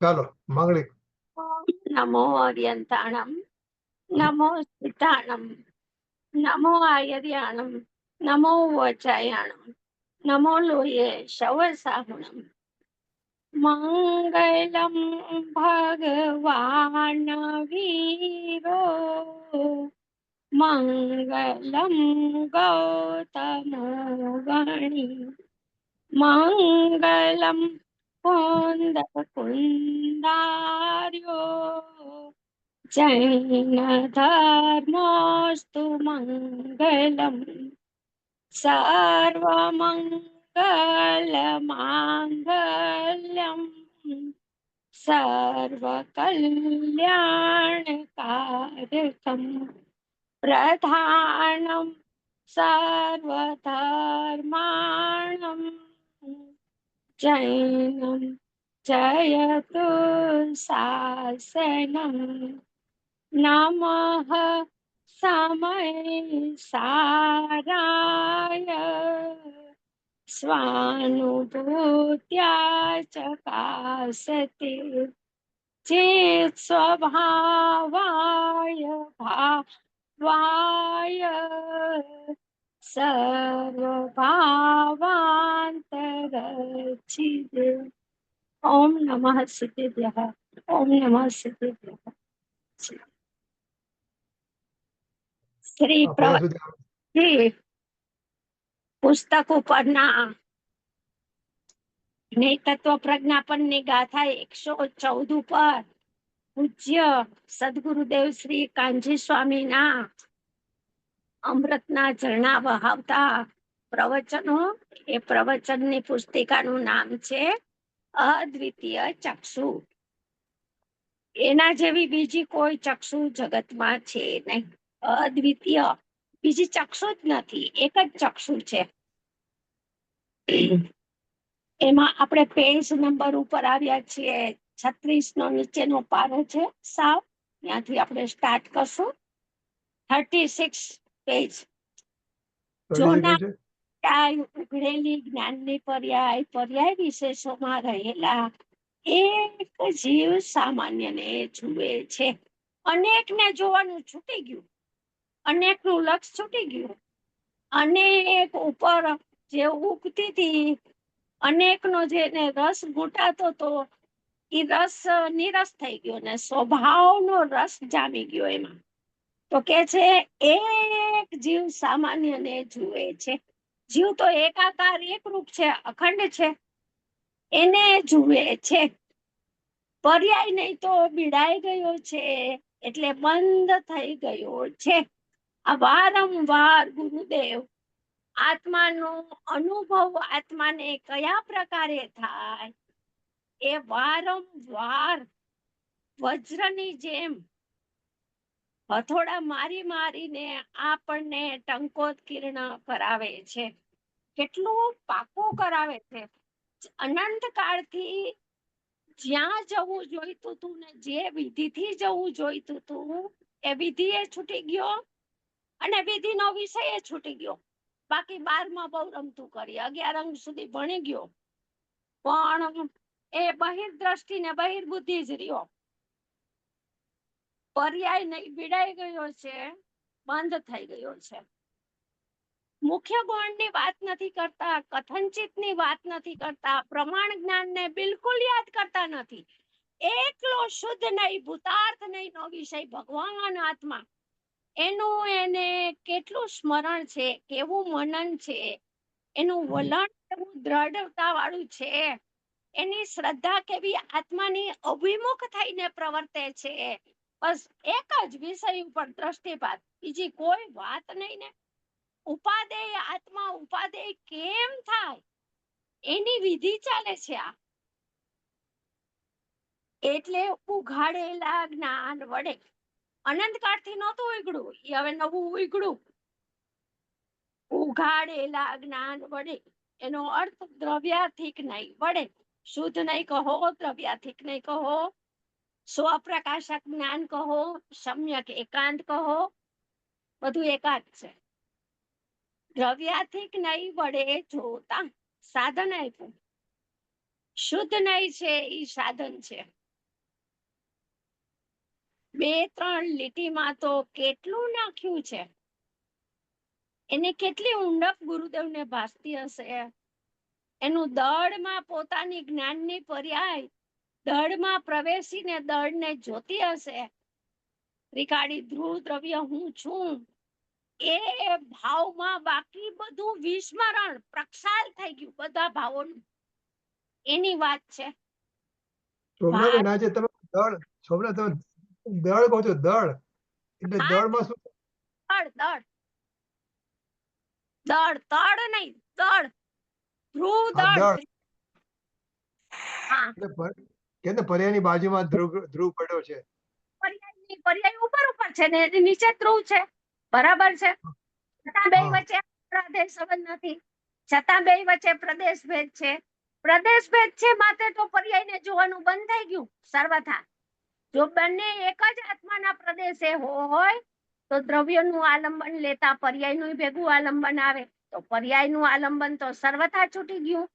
ચાલો માંગલિક. નમો અર્યંતાણમ, નમો સિદ્ધાણમ, નમો આયર્યાણમ, નમો વચાયાણમ, નમો લોહ્યે શવસાહુણમ. મંગલમ ભગવાન વીરો, મંગલમ ગૌતમ ગણી, મંગલમ કુંદ કુંદાર્યો, જૈન ધર્મોસ્તુ મંગલમ. સર્વમંગલ માંગલ્યમ, સર્વકલ્યાણકારકમ, પ્રધાનમ સર્વધર્માણમ, જૈનમ જયતુ શાસનમ. નમઃ સમય સારાય, સ્વાનુભૂત્યા ચકાસતે, ચેત સ્વભાવાય ભાવાય, સર્વભાવાંતરચિદે. ઓમ નમઃ સિદ્ધેભ્યઃ. ઓમ નમઃ સિદ્ધેભ્યઃ. શ્રી કયા સુધી પ્રવૃત્તિ પુસ્તક ઉપરના તત્વ પ્રજ્ઞાપનની ગાથા 114 ઉપર પૂજ્ય સદગુરુદેવ શ્રી કાનજી સ્વામીના અમૃતના ઝરણા વહાવતા પ્રવચનો. એ પ્રવચનની પુસ્તિકાનું નામ છે અદ્વિતીય ચક્ષુ. એના જેવી બીજી કોઈ ચક્ષુ જગતમાં છે નહીં. અદ્વિતીય, બીજી ચક્ષુ જ નથી, એક જ ચક્ષુ છે. એમાં આપણે પેજ નંબર ઉપર આવ્યા છીએ 36 નો નીચેનો પારો છે સાવ, ત્યાંથી આપણે સ્ટાર્ટ કરશું. 36 પેજ. જોના છે? ઉઘડેલી જ્ઞાનની પર્યાય વિશેષોમાં રહેલા એક જીવ સામાન્યને જુએ છે. અનેકને જોવાનું છૂટી ગયું, અનેકનું લક્ષ છૂટી ગયું. અનેક ઉપર જે ઉગતી હતી, અનેકનો જેને રસ ઘૂંટાતો તો એ રસ નિરસ થઈ ગયો ને સ્વભાવનો રસ જામી ગયો એમાં. તો કે છે એક જીવ સામાન્યને જુએ છે. જીવ તો એકાકાર એકરૂપ છે, અખંડ છે, એને જુએ છે. પર્યાય નહીં તો બીડાઈ ગયો છે, એટલે બંધ થઈ ગયો છે. આ વારંવાર ગુરુદેવ આત્માનો અનુભવ આત્માને કયા પ્રકારે થાય એ વારંવાર વજ્રની જેમ હથોડા મારી મારીને આપણને ટંકોત્કીર્ણ કરાવે છે. કેટલું પાકું કરાવે છે. અનંત કાળથી જ્યાં જવું જોઈતું હતું ને જે વિધિથી જવું જોઈતું હતું એ વિધિ એ છૂટી ગયો અને વિધિનો વિષય એ છૂટી ગયો. બાકી 12માં બહુ રમતું કરી, 11 અંક સુધી ભણી ગયો, પણ એ બહિર્દ્રષ્ટિ ને બહિર્બુદ્ધિ જ રહ્યો. પર્યાય નહીં, બીડાઈ ગયો છે, બંધ થઈ ગયો છે. મુખ્ય ગુણની વાત નથી કરતા, કથનચિતની વાત નથી કરતા, પ્રમાણ જ્ઞાનને બિલકુલ યાદ કરતા નથી. એકલો શુદ્ધ નહીં, ભૂતાર્થ નહીં નો વિષય ભગવાન આત્મા, એનું એને કેટલું સ્મરણ છે, કેવું મનન છે, એનું વલણ કેવું દ્રઢતા વાળું છે, એની શ્રદ્ધા કેવી આત્માની અભિમુખ થઈને પ્રવર્તે છે. બસ એક જ વિષય ઉપર દ્રષ્ટિપાત, બીજી કોઈ વાત નહીં ને. ઉપાદેય આત્મા ઉપાદેય કેમ થાય એની વિધિ ચાલે છે. આ એટલે ઉઘાડેલા જ્ઞાન વડે અનંતકાળથી નહોતું ઉઘડું, એ હવે નવું ઉઘડું. ઉઘાડેલા જ્ઞાન વડે એનો અર્થ દ્રવ્યાર્થિક નહીં વડે. શુદ્ધ નહીં કહો, દ્રવ્યાર્થિક નહીં કહો, સ્વપ્રકાશક જ્ઞાન કહો, સમ્યક એકાંત કહો, બધું એકાંત છે. દ્રવ્યાર્થિક નહીં વડે જોતા સાધન આપ્યું. શુદ્ધ નહીં છે એ સાધન છે. 2-3 લીટીમાં તો કેટલું નાખ્યું છે. એને કેટલી ઊંડપ ગુરુદેવને ભાસતી હશે. એનું દળમાં પોતાની જ્ઞાનની પર્યાય દળમાં પ્રવેશીને દળને જોતી હશે. ત્રિકાળી ધ્રુવ દ્રવ્ય હું છું એ ભાવમાં બાકી બધું વિસ્મરણ પ્રક્ષાલ થઈ ગયું, બધા ભાવોનું. એની વાત છે. શોભનાબેન, આજે તમે દળ, શોભના તમે દળ કહો છો, દળ એટલે હા, દળમાં શું? દળ દળ દળ તળ નહીં, દળ ધ્રુવ હા, દળ. દળ હા, કે પર્યાયની બાજુમાં ધ્રુવ પડ્યો છે. પર્યાય ઉપર ઉપર છે ને એની નીચે ધ્રુવ છે. બરાબર છે. છતાં બે હા. વચ્ચે પ્રદેશ સંબંધ નથી, છતાં બે વચ્ચે પ્રદેશ ભેદ છે. પ્રદેશ ભેદ છે માટે તો પર્યાયને જોવાનું બંધ થઈ ગયું સર્વથા. જો બંને એક જ આત્માના પ્રદેશે હોય તો દ્રવ્યનું આલંબન લેતા પર્યાયનું ભેગું આલંબન આવે, તો પર્યાયનું આલંબન તો સર્વથા છૂટી ગયું.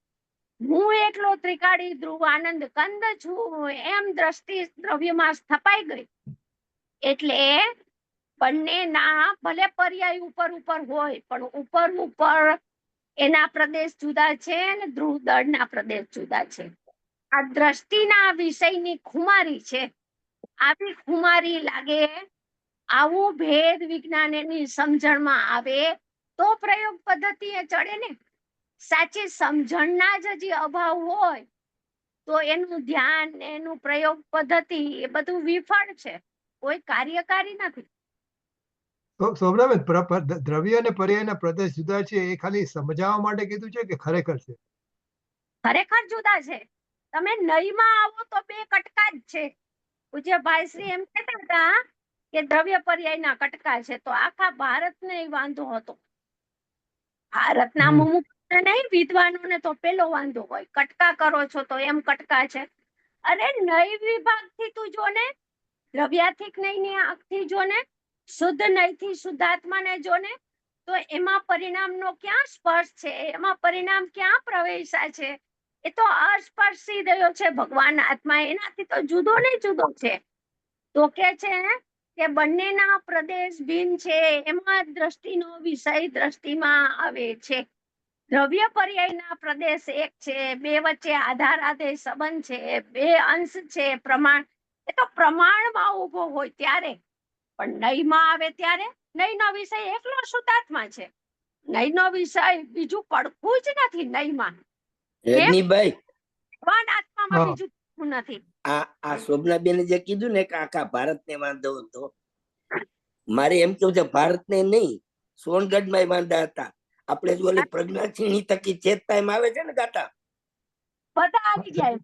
હું એકલો ત્રિકાળી ધ્રુવ આનંદ કંદ છું એમ દ્રષ્ટિ દ્રવ્યમાં સ્થપાઈ ગઈ. એટલે બંનેના ભલે પર્યાય ઉપર ઉપર હોય પણ ઉપર ઉપર એના પ્રદેશ જુદા છે અને ધ્રુવ દળના પ્રદેશ જુદા છે. આ દ્રષ્ટિના વિષયની ખુમારી છે. આવી ખુમારી લાગે, આવું ભેદ વિજ્ઞાન એની સમજણમાં આવે તો પ્રયોગ પદ્ધતિ એ ચડે ને. સાચી સમજણના જ હજી અભાવ હોય તો એનું ધ્યાન, એનું પ્રયોગ પદ્ધતિ એ બધું વિફળ છે, કોઈ કાર્યકારી નથી. શોભનાબેન, દ્રવ્ય અને પર્યાયના પ્રદેશ જુદા છે એ ખાલી સમજાવવા માટે કીધું છે કે ખરેખર છે? ખરેખર જુદા છે. તમે નયમાં આવો તો બે કટકા જ છે. પૂજ્ય ભાઈશ્રી એમ કહેતા હતા કે દ્રવ્ય પર્યાયના કટકા છે, તો આખા ભારતને વાંધો હતો. ભારતના મુમુક્ષને નહીં, વિદ્વાનોને તો પેલો વાંધો હોય, કટકા કરો છો તો એમ કટકા છે. અરે નય વિભાગથી તું જોને, દ્રવ્યાથી નયની આંખથી જોને, શુદ્ધ નયથી શુદ્ધાત્માને જોને, તો એમાં પરિણામનો ક્યાં સ્પર્શ છે, એમાં પરિણામ ક્યાં પ્રવેશા છે? એ તો અસ્પર્શી રહ્યો છે ભગવાન આત્મા, એનાથી તો જુદો ને જુદો છે. તો કે છે કે બંનેના પ્રદેશ ભિન્ન છે, એમાં દ્રષ્ટિનો વિષય દ્રષ્ટિમાં આવે છે. દ્રવ્ય પર્યાયના પ્રદેશ એક છે, બે વચ્ચે આધાર આદેશ સંબંધ છે, બે અંશ છે. પ્રમાણ એ તો પ્રમાણમાં ઉભો હોય ત્યારે, પણ નયમાં આવે ત્યારે નયનો વિષય એકલો શુદ્ધાત્મા છે. નયનો વિષય બીજું પડખું જ નથી નયમાં. રજનીભાઈ, ભગવાન આત્મામાં બીજું પડખું નથી. આ શોભનાબેને જે કીધું ને કે આખા ભારતને વાંધો હતો, મારે એમ કેવું છે ભારતને નહીં, સોનગઢમાં વાંધા હતા. આપણે જો ઓલી પ્રજ્ઞા છીણી થકી ચેતતા એમ આવે છે ને ગાતા, બધા આવી જાય.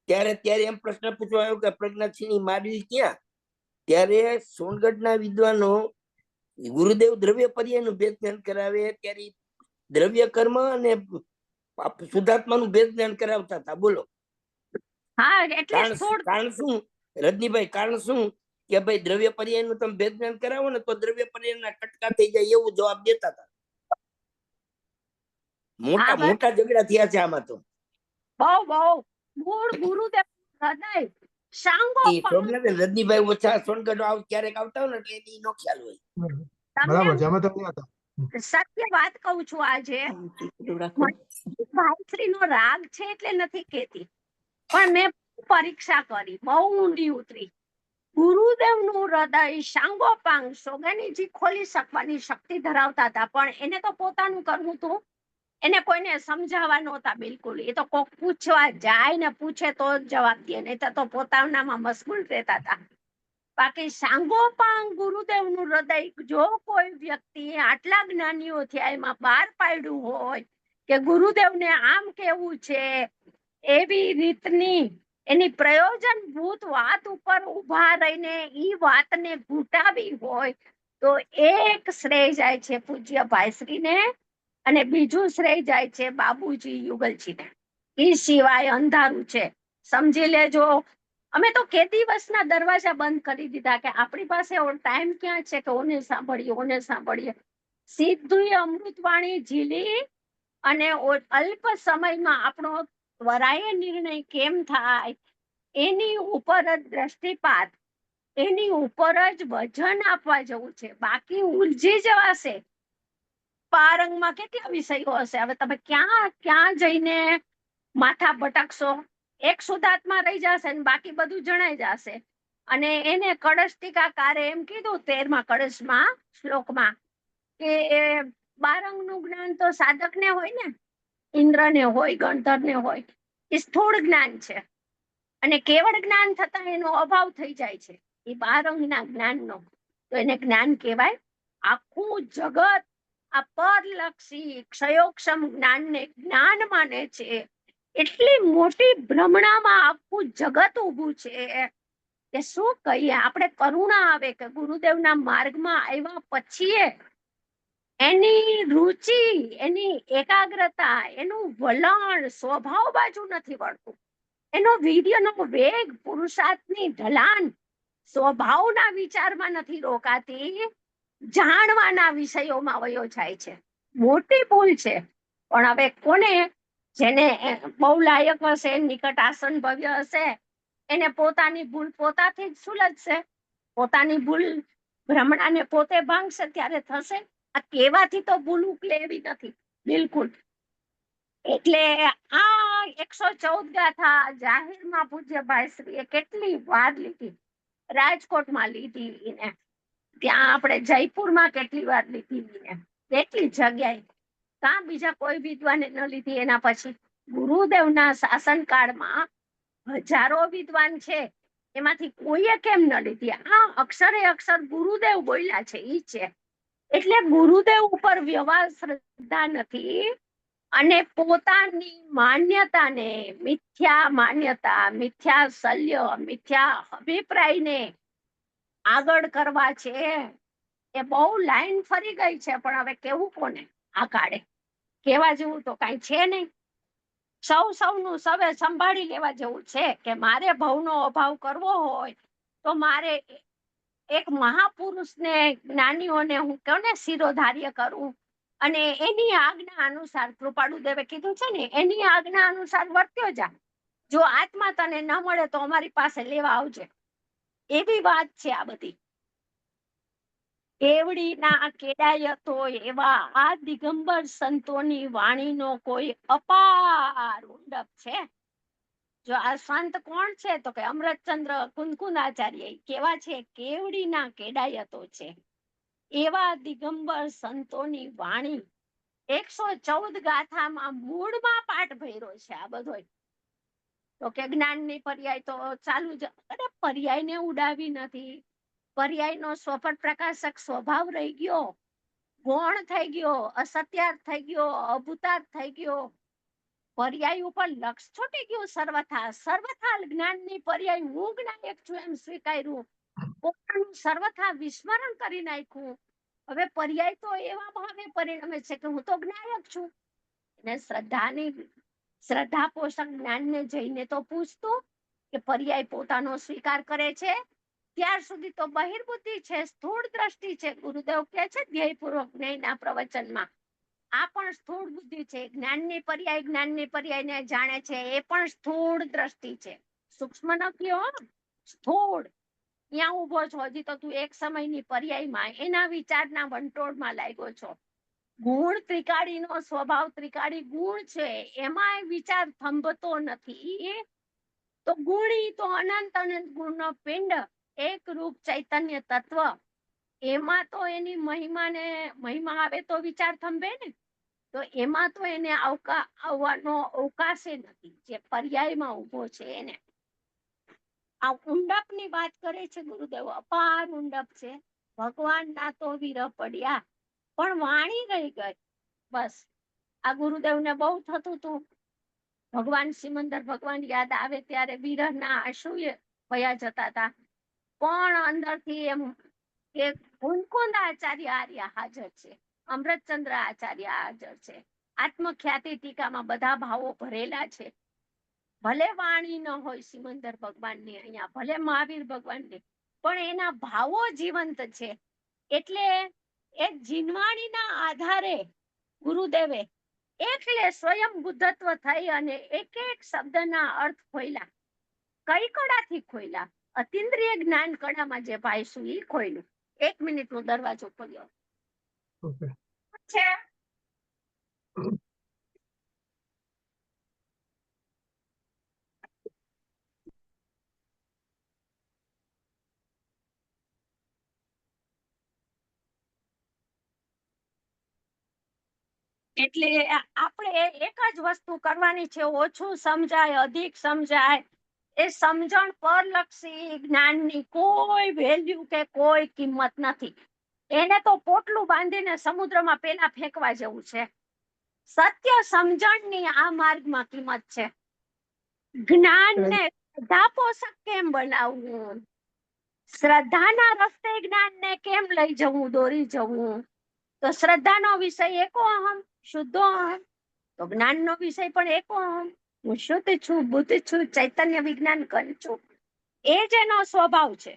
ત્યારે એમ પ્રશ્ન પૂછવા આવ્યો કે પ્રજ્ઞા છીણી મારવી ક્યાં? ત્યારે સોનગઢના વિદ્વાનો ગુરુદેવ દ્રવ્ય પર્યાયનું ભેદ જ્ઞાન કરાવે ત્યારે દ્રવ્ય કર્મ અને શુદ્ધાત્માનું ભેદ જ્ઞાન કરાવતા હતા. બોલો કારણ શું રજનીભાઈ? કારણ શું કે ભાઈ દ્રવ્ય પર્યાયનું તમે ભેદ જ્ઞાન કરાવો ને તો દ્રવ્ય પર્યાયના કટકા થઈ જાય એવું જવાબ દેતા હતા. મોટા મોટા ઝઘડા થયા છે આમાં તો. બહુ મૂળ ગુરુદેવ હૃદય સાંગો રજનીભાઈ ઓછા સોનગઢ ક્યારેક આવતા હોય ને એટલે એની નો ખ્યાલ હોય. બરાબર છે, અમે તો નહીં હતા. સત્ય વાત કહું છું. આજે ભાઈશ્રી નો રાગ છે એટલે નથી કેતી, પણ મેં પરીક્ષા કરી, બહુ ઊંડી ઉતરી. ગુરુદેવ નું હૃદય સાંગોપાંગ સોગાનીજી ખોલી શકવાની શક્તિ ધરાવતા હતા, પણ એને તો પોતાનું કરવું હતું, એને કોઈને સમજાવવા નહોતા બિલકુલ. એ તો કોક પૂછવા જાય ને પૂછે તો જ જવાબ દે, નહીં તો પોતાનામાં મશગુલ રહેતા હતા. બાકી સાંગોપાંગ ગુરુદેવ નું હૃદય જો કોઈ વ્યક્તિ આટલા જ્ઞાનીઓ થયા એમાં બહાર પાડ્યું હોય કે ગુરુદેવને આમ કેવું છે, એવી રીતની એની પ્રયોજનભૂત વાત ઉપર ઉભા રહીને ઈ વાતને ઘૂંટાવી હોય તો એક શ્રેય જાય છે પૂજ્ય ભાઈશ્રીને, અને બીજું શ્રેય જાય છે બાબુજી યુગલજીને. એ સિવાય અંધારું છે, સમજી લેજો. અમે તો કે દિવસના દરવાજા બંધ કરી દીધા કે આપણી પાસે ટાઈમ ક્યાં છે કે ઓને સાંભળીએ. સીધું અમૃતવાણી ઝીલી અને અલ્પ સમયમાં આપણો ત્વરાએ નિર્ણય કેમ થાય એની ઉપર જ દ્રષ્ટિપાત એની ઉપર જ વજન આપવા જવું છે, બાકી ઉલઝી જવાશે. પારંગમાં કેટલા વિષયો હશે, હવે તમે ક્યાં ક્યાં જઈને માથા ભટકશો. એક શુદ્ધાત્મા રહી જશે ને બાકી બધું જણાઈ જશે. અને એને કળશ ટીકાકારે એમ કીધું 13મા કળશમાં શ્લોકમાં કે બારંગનું જ્ઞાન તો સાધકને હોય ને, ઇન્દ્રને હોય, ગણધરને હોય, એ સ્થૂળ જ્ઞાન છે. અને કેવળ જ્ઞાન થતા એનો અભાવ થઈ જાય છે એ બારંગના જ્ઞાનનો. તો એને જ્ઞાન કહેવાય. આખું જગત આ પરલક્ષી ક્ષયોક્ષમ જ્ઞાનને જ્ઞાન માને છે. એટલી મોટી ભ્રમણામાં આખું જગત ઊભું છે કે શું કહીએ. આપણે કરુણા આવે કે ગુરુદેવના માર્ગમાં આવ્યા પછી એની રુચિ, એની એકાગ્રતા, એનું વલણ સ્વભાવ બાજુ નથી વળતું. એનો વીર્યનો વેગ, પુરુષાર્થની ઢલાન સ્વભાવના વિચારમાં નથી રોકાતી, જાણવાના વિષયોમાં વયો જાય છે. મોટી ભૂલ છે. પણ હવે કોને, જેને બહુ લાયક હશે, નિકટ આસન ભવ્ય હશે, એને પોતાની ભૂલ પોતાથી જ સુલજશે. પોતાની ભૂલ ભ્રમણાને પોતે ભાંગશે ત્યારે થશે. આ કહેવાથી તો ભૂલ ઉકલે એવી નથી બિલકુલ. એટલે આ 114 ગાથા જાહેરમાં પૂજ્યભાઈ શ્રીએ કેટલી વાર લીધી. રાજકોટમાં લીધી ને ત્યાં આપણે જયપુરમાં કેટલી વાર લીધી ને કેટલી જગ્યાએ. કાં બીજા કોઈ વિદ્વાને ન લીધી. એના પછી ગુરુદેવના શાસનકાળમાં હજારો વિદ્વાન છે, એમાંથી કોઈએ કેમ ન લીધી. આ અક્ષરે અક્ષર ગુરુદેવ બોલ્યા છે ઈ છે. એટલે ગુરુદેવ ઉપર વ્યવહાર શ્રદ્ધા નથી અને પોતાની માન્યતાને, મિથ્યા માન્યતા, મિથ્યા શલ્ય, મિથ્યા અભિપ્રાયને આગળ કરવા છે. એ બહુ લાઈન ફરી ગઈ છે. પણ હવે કેવું કોને આ કાળે? કેવા જેવું તો કઈ છે નહીં. સૌનું સવે સંભાળી લેવા જેવું છે કે મારે ભવનો અભાવ કરવો હોય તો મારે એક મહાપુરુષને, જ્ઞાનીઓને હું કોને શિરોધાર્ય કરું અને એની આજ્ઞા અનુસાર, કૃપાળુ દેવે કીધું છે ને, એની આજ્ઞા અનુસાર વર્ત્યો જા. જો આત્મા તને ન મળે તો અમારી પાસે લેવા આવજે. એવી વાત છે આ બધી. કેવડીના કેડાયતો એવા આ દિગંબર સંતોની વાણીનો કોઈ અપાર ઉંડપ છે. જો આ સંત કોણ છે તો કે અમૃતચંદ્ર કુંદકુંદાચાર્ય કેવા છે, કેવડીના કેડાયતો છે. એવા દિગંબર સંતોની વાણી 114 ગાથામાં મૂળમાં પાઠ ભર્યો છે આ બધો. તો કે જ્ઞાનની પર્યાય તો ચાલુ જ. અરે પર્યાયને ઉડાવી નથી. પર્યાયનો સ્વપર પ્રકાશક સ્વભાવ રહી ગયો, ગૌણ થઈ ગયો, અસત્યાર્થ થઈ ગયો, અભૂતાર્થ થઈ ગયો. પર્યાય ઉપર લક્ષ છૂટી ગયું સર્વથા. સર્વથા જ્ઞાનની પર્યાય હું જ્ઞાયક છું એમ સ્વીકાર્યું, પોતાનું સર્વથા વિસ્મરણ કરી નાખ્યું. હવે પર્યાય તો એવા ભાવે પરિણમે છે કે હું તો જ્ઞાયક છું. અને શ્રદ્ધા પોષક જ્ઞાનને જઈને તો પૂછતું કે પર્યાય પોતાનો સ્વીકાર કરે છે ત્યાર સુધી તો બહિર્બુદ્ધિ છે, સ્થૂળ દ્રષ્ટિ છે. ગુરુદેવ કહે છે ધ્યેયપૂર્વક જ્ઞાનના પ્રવચનમાં, આ પણ સ્થૂળ બુદ્ધિ છે. જ્ઞાનની પર્યાયને જાણે છે એ પણ સ્થૂળ દ્રષ્ટિ છે. સૂક્ષ્મ ન કયો, સ્થૂળ. ત્યાં ઉભો છો, હજી તો તું એક સમયની પર્યાયમાં એના વિચારના વંટોળમાં લાગ્યો છો. ગુણ ત્રિકાળીનો સ્વભાવ ત્રિકાળી ગુણ છે, એમાં વિચાર થંભતો નથી. તો ગુણી તો અનંત અનંત ગુણનો પિંડ, એક રૂપ ચૈતન્ય તત્વ. એમાં તો એની મહિમા આવે તો વિચાર થંભે ને. તો એમાં તો એને આવવાનો અવકાશે નથી જે પર્યાયમાં ઉભો છે એને. આ ઉંડપની વાત કરે છે ગુરુદેવ. અપાર ઉંડપ છે. ભગવાનના તો વિરહ પડ્યા પણ વાણી રહી ગઈ. બસ આ ગુરુદેવને બહુ થતું હતું. ભગવાન સિમંદર ભગવાન યાદ આવે ત્યારે વિરહના આંસુ વયા જતા હતા. પણ અંદરથી એમ કે કુંદકુંદ આચાર્ય આર્ય હાજર છે, અમૃતચંદ્ર આચાર્ય હાજર છે. આત્મખ્યાતિ ટીકામાં બધા ભાવો ભરેલા છે. ભલે વાણી ન હોય સિમંદર ભગવાનની અહીંયા, ભલે મહાવીર ભગવાનની, પણ એના ભાવો જીવંત છે. એટલે એ જીનવાણીના આધારે ગુરુદેવે એટલે સ્વયં બુદ્ધત્વ થઈ અને એક એક શબ્દના અર્થ ખોલ્યા. કઈ કળાથી ખોલ્યા? અતિન્દ્રિય જ્ઞાન કળામાં જે પાઈશું એ ખોયલું. 1 મિનિટનો દરવાજો ખોલ્યો ઓકે. છે. એટલે આપણે એક જ વસ્તુ કરવાની છે, ઓછું સમજાય અધિક સમજાય, એ સમજણ પરલક્ષી જ્ઞાનની કોઈ વેલ્યુ કે કોઈ કિંમત નથી. એને તો પોટલું બાંધીને સમુદ્રમાં પેલા ફેંકવા જેવું છે. સત્ય સમજણની આ માર્ગમાં કિંમત છે. જ્ઞાનને શ્રદ્ધાપોષક કેમ બનાવવું, શ્રદ્ધાના રસ્તે જ્ઞાનને કેમ લઈ જવું, દોરી જવું? તો શ્રદ્ધાનો વિષય એકો અહમ, શુદ્ધો અહમ. તો જ્ઞાનનો વિષય પણ એકો અહમ, હું શુદ્ધ છું, બુદ્ધ છું, ચૈતન્ય વિજ્ઞાન કરી છું. એ જ એનો સ્વભાવ છે.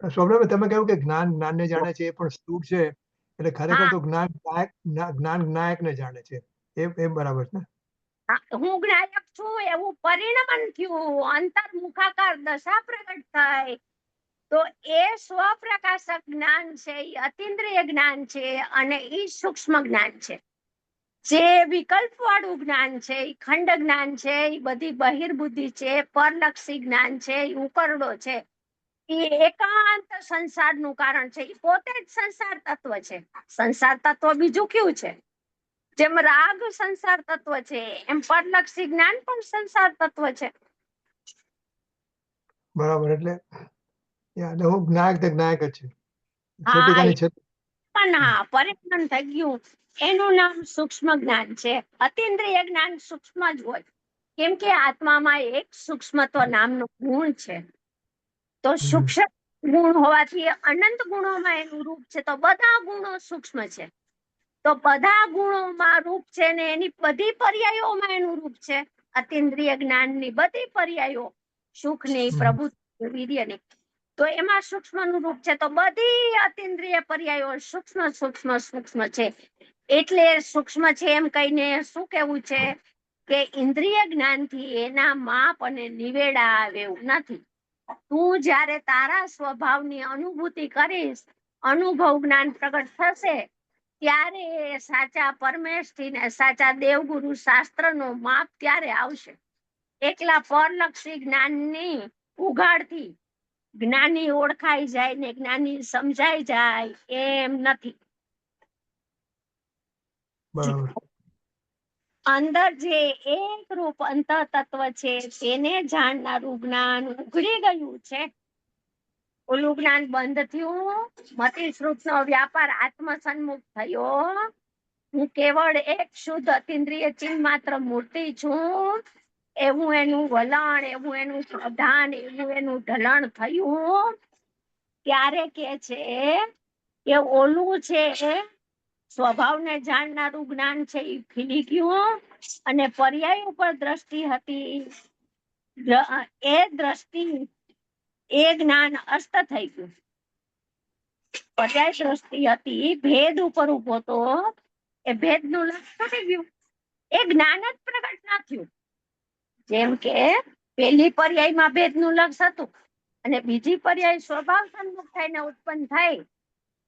સ્વપ્નાબેન, તમે કહ્યું કે જ્ઞાનને જાણે છે, એ પણ સ્થૂળ છે, એટલે ખરેખર તો જ્ઞાન જ્ઞાયકને જાણે છે. એ બરાબર છે ને? હું જ્ઞાયક છું એવું પરિણમન થયું, અંતર્મુખાકાર દશા પ્રગટ થઈ, તો એ સ્વપ્રકાશક જ્ઞાન છે, એ અતિન્દ્રિય જ્ઞાન છે, અને એ સૂક્ષ્મ જ્ઞાન છે. જે વિકલ્પ વાળું જ્ઞાન છે, એ ખંડ જ્ઞાન છે, એ બધી બહિર્બુદ્ધિ છે, પરલક્ષી જ્ઞાન છે, એ ઉકરડો છે, એ એકાંત સંસારનું કારણ છે. એ પોતે જ સંસાર તત્વ છે. સંસાર તત્વ બીજું કયું છે? જેમ રાગ સંસાર તત્વ છે, એમ પરલક્ષી જ્ઞાન પણ સંસાર તત્વ છે. બરાબર. એટલે હું જ્ઞાયક જ છે. પરિણામ થઈ ગયું. એનું નામ સૂક્ષ્મ જ્ઞાન છે. અતિન્દ્રિય જ્ઞાન સૂક્ષ્મ જ હોય, કેમ કે આત્મામાં એક સૂક્ષ્મત્વ નામનો ગુણ છે. તો સૂક્ષ્મ ગુણ હોવાથી અનંત ગુણોમાં એનું રૂપ છે. તો બધા ગુણો સૂક્ષ્મ છે. તો બધા ગુણોમાં રૂપ છે ને એની બધી પર્યાયોમાં એનું રૂપ છે. અતિન્દ્રિય જ્ઞાનની બધી પર્યાયો, સુખની, પ્રભુત્વ, વીર્યની, તો એમાં સૂક્ષ્મ નું રૂપ છે. તો બધી અતિન્દ્રિય પર્યાયો સૂક્ષ્મ સૂક્ષ્મ સૂક્ષ્મ છે. એટલે સૂક્ષ્મ છે એમ કહીને શું કેવું છે કે ઇન્દ્રિય જ્ઞાનથી એના માપ અને નિવેડા આવે એવું નથી. તું જ્યારે તારા સ્વભાવની અનુભૂતિ કરીશ, અનુભવ જ્ઞાન પ્રગટ થશે, ત્યારે સાચા પરમેષ્ઠી ને સાચા દેવગુરુ શાસ્ત્રનો માપ ત્યારે આવશે. એકલા પરલક્ષી જ્ઞાનની ઉઘાડથી જ્ઞાની ઓળખાઈ જાય ને જ્ઞાની સમજાઈ જાય એમ નથી. અંદર જે એક રૂપ અંતર તત્વ છે તેને જાણનારું જ્ઞાન ઉઘડી ગયું છે. ઓલું જ્ઞાન બંધ થયું, મતિશ્રુતનો વ્યાપાર આત્મસન્મુખ થયો. હું કેવળ એક શુદ્ધ અતિન્દ્રિય ચિહ્ન માત્ર મૂર્તિ છું, એવું એનું વલણ, એવું એનું પ્રધાન, એવું એનું ઢલણ થયું. ત્યારે કે છે કે ઓલું છે સ્વભાવને જાણનારું જ્ઞાન છે એ ખીલી ગયું, અને પર્યાય ઉપર દ્રષ્ટિ હતી, એ દ્રષ્ટિ, એ જ્ઞાન અસ્ત થઈ ગયું. પર્યાય દ્રષ્ટિ હતી, ભેદ ઉપર ઉભો તો, એ ભેદ નું લક્ષ થઈ ગયું. એ જ્ઞાન જ પ્રગટ ના થયું. જેમ કે પેલી પર્યાયમાં ભેદ નું લક્ષ હતું અને બીજી પર્યાય સ્વભાવ સન્મુખ થઈને ઉત્પન્ન થઈ,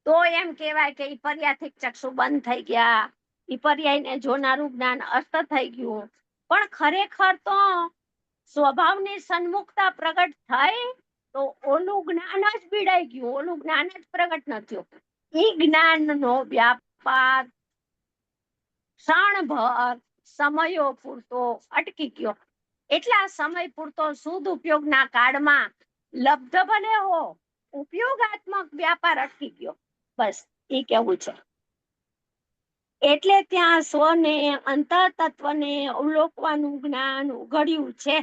તો એમ કહેવાય કે ઈ પર્યાયથી ચક્ષુ બંધ થઈ ગયા, ઈ પર્યાયને જોનારું જ્ઞાન અસ્ત થઈ ગયું. પણ ખરેખર તો સ્વભાવની સન્મુખતા પ્રગટ થઈ તો ઓલું જ્ઞાન જ બીડાઈ ગયું, ઓલું જ્ઞાન જ પ્રગટ ન થયું. ઈ જ્ઞાનનો વ્યાપાર ક્ષણભર સમયો પૂરતો અટકી ગયો. એટલા સમય પૂરતો શુદ્ધ ઉપયોગના કાળમાં લબ્ધ ભલે હો, ઉપયોગાત્મક વ્યાપાર અટકી ગયો. બસ એ કેવું છે. એટલે ત્યાં સ્વને, અંતર તત્વને અવલોકવાનું જ્ઞાન ઉઘડ્યું છે.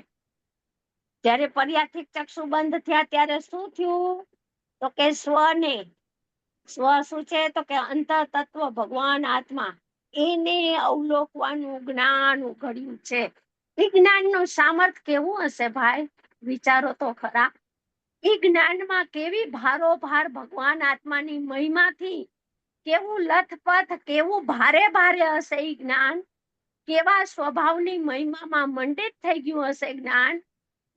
જ્યારે પર્યાથિક ચક્ષુ બંધ થયા ત્યારે શું થયું? તો કે સ્વને, સ્વ શું છે? તો કે અંતર તત્વ ભગવાન આત્મા, એને અવલોકવાનું જ્ઞાન ઉઘડ્યું છે. એ જ્ઞાનનું સામર્થ્ય કેવું હશે ભાઈ? વિચારો તો ખરા. એ જ્ઞાનમાં કેવી ભારોભાર ભગવાન આત્માની મહિમાથી કેવું લથપથ, કેવું ભારે ભારે હશે એ જ્ઞાન, કેવા સ્વભાવની મહિમામાં મંડિત થઈ ગયું હશે જ્ઞાન.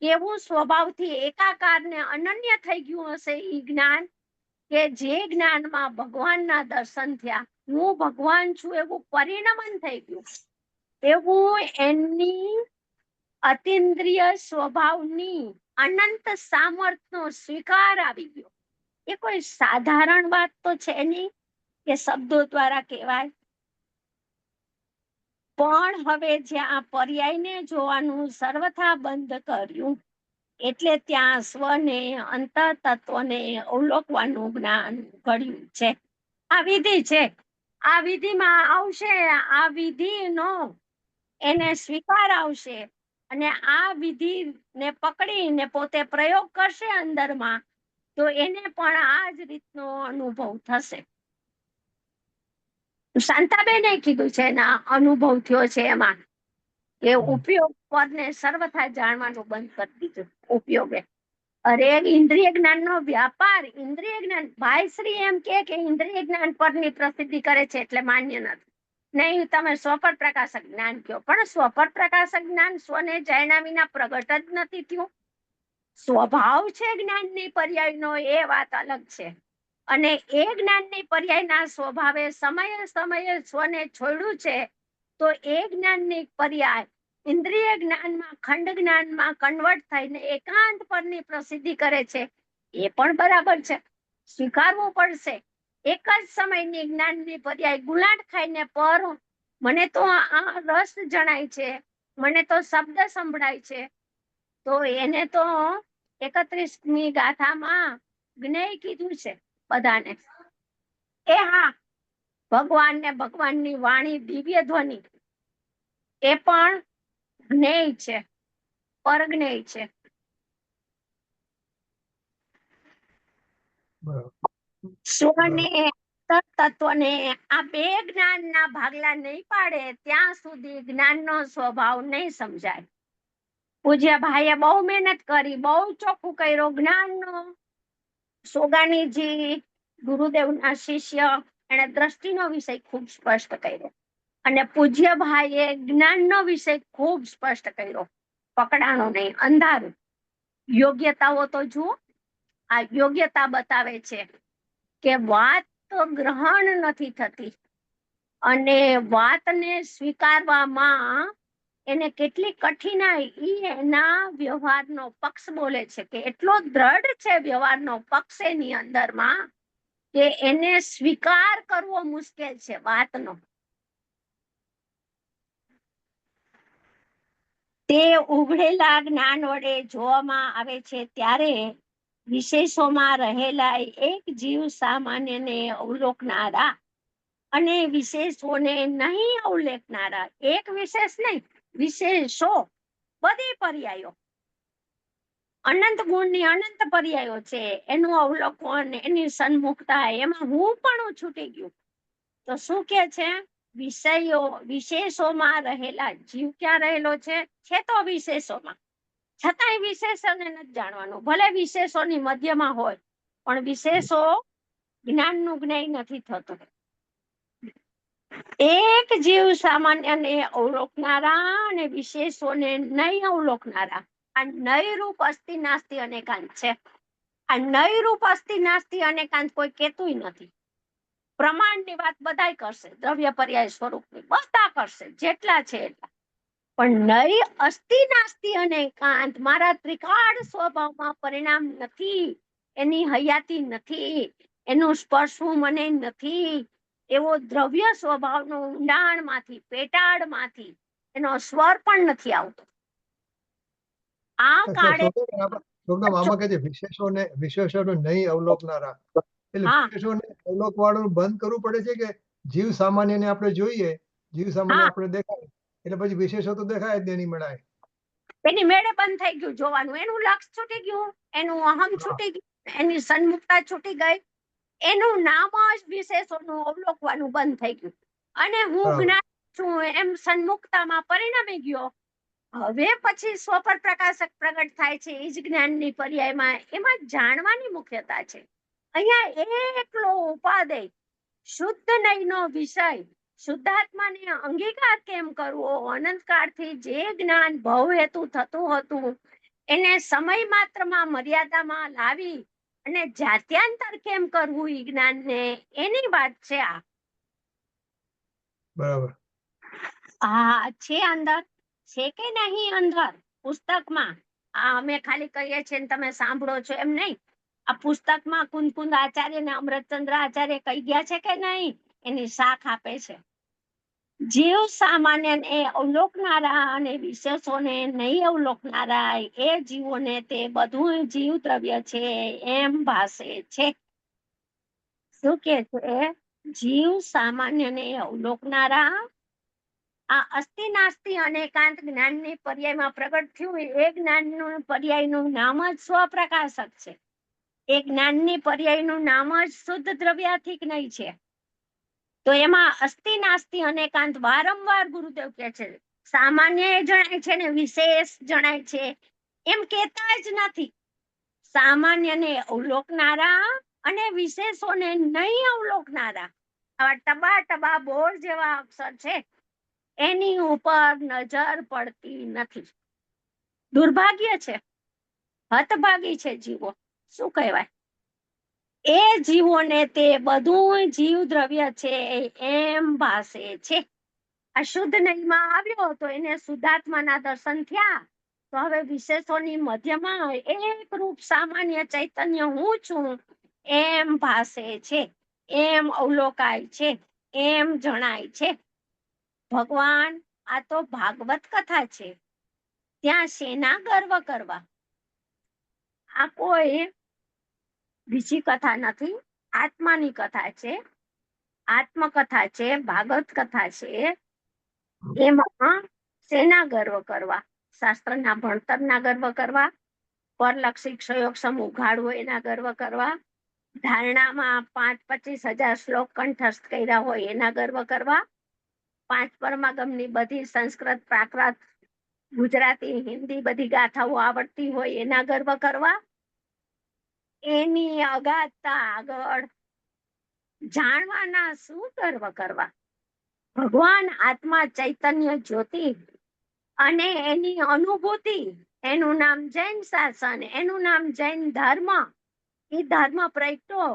કેવું સ્વભાવથી એકાકાર ને અનન્ય થઈ ગયું હશે ઈ જ્ઞાન, કે જે જ્ઞાનમાં ભગવાનના દર્શન થયા, હું ભગવાન છું એવું પરિણમન થઈ ગયું, એવું એની અતિન્દ્રિય સ્વભાવની અનંત સામર્થ્યનો સ્વીકાર આવી ગયો. એ કોઈ સાધારણ વાત તો છે નહીં કે શબ્દો દ્વારા કહેવાય. પણ હવે જ્યાં પર્યાયને જોવાનું સર્વથા બંધ કર્યું, એટલે ત્યાં સ્વને અંતર તત્વને અવલોકવાનું જ્ઞાન ઘડ્યું છે. આ વિધિ છે. આ વિધિમાં આવશે, આ વિધિનો એને સ્વીકાર આવશે, અને આ વિધિને પકડીને પોતે પ્રયોગ કરશે અંદરમાં, તો એને પણ આ જ રીતનો અનુભવ થશે. શાંતાબેને કીધું છે એના અનુભવ થયો છે એમાં, કે ઉપયોગ પરને સર્વથા જાણવાનું બંધ કરી દીધું. ઉપયોગે અરે ઇન્દ્રિય જ્ઞાનનો વ્યાપાર, ઇન્દ્રિય જ્ઞાન, ભાઈ શ્રી એમ કે ઇન્દ્રિય જ્ઞાન પરની પ્રસિદ્ધિ કરે છે એટલે માન્ય નથી. નહીં, તમે સ્વપર પ્રકાશક જ્ઞાન કહો, પણ સ્વપર પ્રકાશક જ્ઞાન સ્વને જાણ્યા વિના પ્રગટ જ નથી થયું. સ્વભાવ છે જ્ઞાનની પર્યાયનો, એ વાત અલગ છે. અને એ જ્ઞાનની પર્યાયના સ્વભાવે સમયે સમયે સ્વને છોડ્યું છે, તો એ જ્ઞાનની પર્યાય ઇન્દ્રિય જ્ઞાનમાં, ખંડ જ્ઞાનમાં કન્વર્ટ થઈને એકાંત પરની પ્રસિદ્ધિ કરે છે. એ પણ બરાબર છે, સ્વીકારવું પડશે. એક જ સમયની જ્ઞાનની પર્યાય ગુલાટ ખાઈને પર, મને તો આ રસ જણાય છે, મને તો શબ્દ સંભળાય છે, તો એને તો 31મી ગાથામાં જ્ઞેય કીધું છે બધાને. એ હા, ભગવાન ને ભગવાનની વાણી, દિવ્ય ધ્વનિ, એ પણ જ્ઞેય છે, પરજ્ઞેય છે. સ્વને તત્વને આ બે જ્ઞાનના ભાગલા નહીં પાડે ત્યાં સુધી જ્ઞાનનો સ્વભાવ નહીં સમજાય. પૂજ્ય ભાઈએ બહુ મહેનત કરી, બહુ ચોખ્ખું કર્યું જ્ઞાનનો. સોગાનીજી ગુરુદેવના શિષ્ય, એને દ્રષ્ટિનો વિષય ખૂબ સ્પષ્ટ કર્યો, અને પૂજ્ય ભાઈએ જ્ઞાનનો વિષય ખૂબ સ્પષ્ટ કર્યો. પકડાણો નહીં, અંધારું. યોગ્યતાઓ તો જુઓ, આ યોગ્યતા બતાવે છે કે વાત ગ્રહણ નથી થતી, અને વાતને સ્વીકારવામાં એને કેટલી કઠિનાઈ એના વ્યવહારનો પક્ષ બોલે છે, કે એટલો દ્રઢ છે વ્યવહારનો પક્ષ એની અંદરમાં, કે એને સ્વીકાર કરવો મુશ્કેલ છે વાતનો. તે ઉઘડેલા જ્ઞાન વડે જોવામાં આવે છે, ત્યારે વિશેષોમાં રહેલા એક જીવ સામાન્યને અવલોકનારા અને વિશેષોને નહીં અવલેખનારા, એક વિશેષ નહીં, વિશેષો, બધી પર્યાયો, અનંત ગુણની અનંત પર્યાયો છે, એનું અવલોકન, એની સન્મુખતા, એમાં હું પણ છૂટી ગયું. તો શું કે છે? વિષયો, વિશેષોમાં રહેલા જીવ ક્યાં રહેલો છે? છે તો વિશેષોમાં, છતાંય વિશેષોને નથી જાણવાનું. ભલે વિશેષોની મધ્યમાં હોય, પણ વિશેષો જ્ઞાનનું જ્ઞેય નથી થતું. એક જીવ સામાન્યને અવલોકનારા અને વિશેષોને નહીં અવલોકનારા, આ નયરૂપ અસ્તિ નાસ્તિ અનેકાંત છે. આ નયરૂપ અસ્તિ નાસ્તિ અનેકાંત કોઈ કેતુંય નથી. પ્રમાણની વાત બધાય કરશે, દ્રવ્ય પર્યાય સ્વરૂપની બધા કરશે, જેટલા છે એટલા. પણ નય અસ્તિ નાસ્તિ અનેકાંત, મારા ત્રિકાળ સ્વભાવમાં પરિણામ નથી, એની હયાતી નથી, એનું સ્પર્શવું મને નથી, એવો દ્રવ્ય સ્વભાવનો ઊંડાણમાંથી, પેટાળમાંથી એનો સ્વર પણ નથી આવતો. આ કાળે આમાં કે છે વિશેષોને નહીં અવલોકનારા, એટલે વિશેષોને અવલોકવાનું બંધ કરવું પડે છે, કે જીવ સામાન્યને આપણે જોઈએ, જીવ સામાન્ય આપણે દેખાય, એટલે પછી વિશેષો તો દેખાય જ નહીં મળાય. એની મેળે બંધ થઈ ગયું જોવાનું, એનું લક્ષ છૂટી ગયું, એનું અહમ છૂટી ગયું, એની સન્મુખતા છૂટી ગઈ, એનું નામ જ વિશેષોનું અવલોકવાનું બંધ થઈ ગયું, અને હું જ્ઞાન છું એમ સન્મુખતામાં પરિણમી ગયો. હવે પછી સ્વપર પ્રકાશક પ્રગટ થાય છે, એ જ જ્ઞાનની પર્યાયમાં, એમાં જાણવાની મુખ્યતા છે. અહીંયા એકલો ઉપાદેય શુદ્ધ નયનો વિષય, શુદ્ધાત્માને અંગીકાર કેમ કરવો? અનંતકાળથી જે જ્ઞાન ભવ હેતુ થતું હતું, એને સમય માત્રમાં મર્યાદામાં લાવી અને જાત્યાંતર કેમ કરવું ઈ જ્ઞાનને, એની વાત છે આ. બરાબર. હા, છે અંદર, છે કે નહીં અંદર પુસ્તકમાં? આ અમે ખાલી કહીએ છીએ ને તમે સાંભળો છો એમ નહીં. આ પુસ્તકમાં કુંદ આચાર્ય ને અમૃતચંદ્ર આચાર્ય કહી ગયા છે કે નહીં, એની શાખ આપે છે. જીવ સામાન્યને અવલોકનારા અને વિશેષોને નહીં અવલોકનારા એ જીવોને તે બધું જીવ દ્રવ્ય છે એમ ભાસે છે. શું કે છે? જીવ સામાન્યને અવલોકનારા આ અસ્થિ નાસ્તિ અને એકાંત જ્ઞાનની પર્યાયમાં પ્રગટ થયું એ જ્ઞાનનું પર્યાયનું નામ જ સ્વપ્રકાશક છે. એ જ્ઞાનની પર્યાયનું નામ જ શુદ્ધ દ્રવ્યાધિક નહીં છે. તો એમાં અસ્થિ નાસ્તિ અને એકાંત વારંવાર ગુરુદેવ કહે છે. સામાન્ય જણાય છે ને વિશેષ જણાય છે એમ કહેતા જ નથી. સામાન્યને અવલોકનારા અને વિશેષોને નહીં અવલોકનારા, આવા ટબા ટબા બોર જેવા અક્ષર છે, એની ઉપર નજર પડતી નથી. દુર્ભાગ્ય છે, હતભાગી છે જીવો. શું કહેવાય? એ જીવોને તે બધું જીવ દ્રવ્ય છે એમ ભાસે છે. આ શુદ્ધ નહીમાં આવ્યો તો એને શુદ્ધાત્માના દર્શન થયા. તો હવે વિશેષોની મધ્યમાં એક રૂપ સામાન્ય ચૈતન્ય હું છું એમ ભાસે છે, એમ અવલોકાય છે, એમ જણાય છે. ભગવાન, આ તો ભાગવત કથા છે, ત્યાં શેના ગર્વ કરવા? આ કોઈ બીજી કથા નથી, આત્માની કથા છે, આત્મકથા છે, ભાગવત કથા છે. એમાં શેના ગર્વ કરવા? શાસ્ત્રના ભણતરના ગર્વ કરવા, પરલક્ષી ક્ષયોક્ષમ ઉઘાડવો એના ગર્વ કરવા, ધારણામાં 5-25 હજાર શ્લોક કંઠસ્થ કર્યા હોય એના ગર્વ કરવા, 5 પરમાગમની બધી સંસ્કૃત, પ્રાકૃત, ગુજરાતી, હિન્દી બધી ગાથાઓ આવડતી હોય એના ગર્વ કરવા, એની અગાધતા આગળ જાણવાના શું ગર્વ કરવા? ભગવાન આત્મા ચૈતન્ય જ્યોતિ અને એની અનુભૂતિ, એનું નામ જૈન શાસન, એનું નામ જૈન ધર્મ. એ ધર્મ પ્રગટો,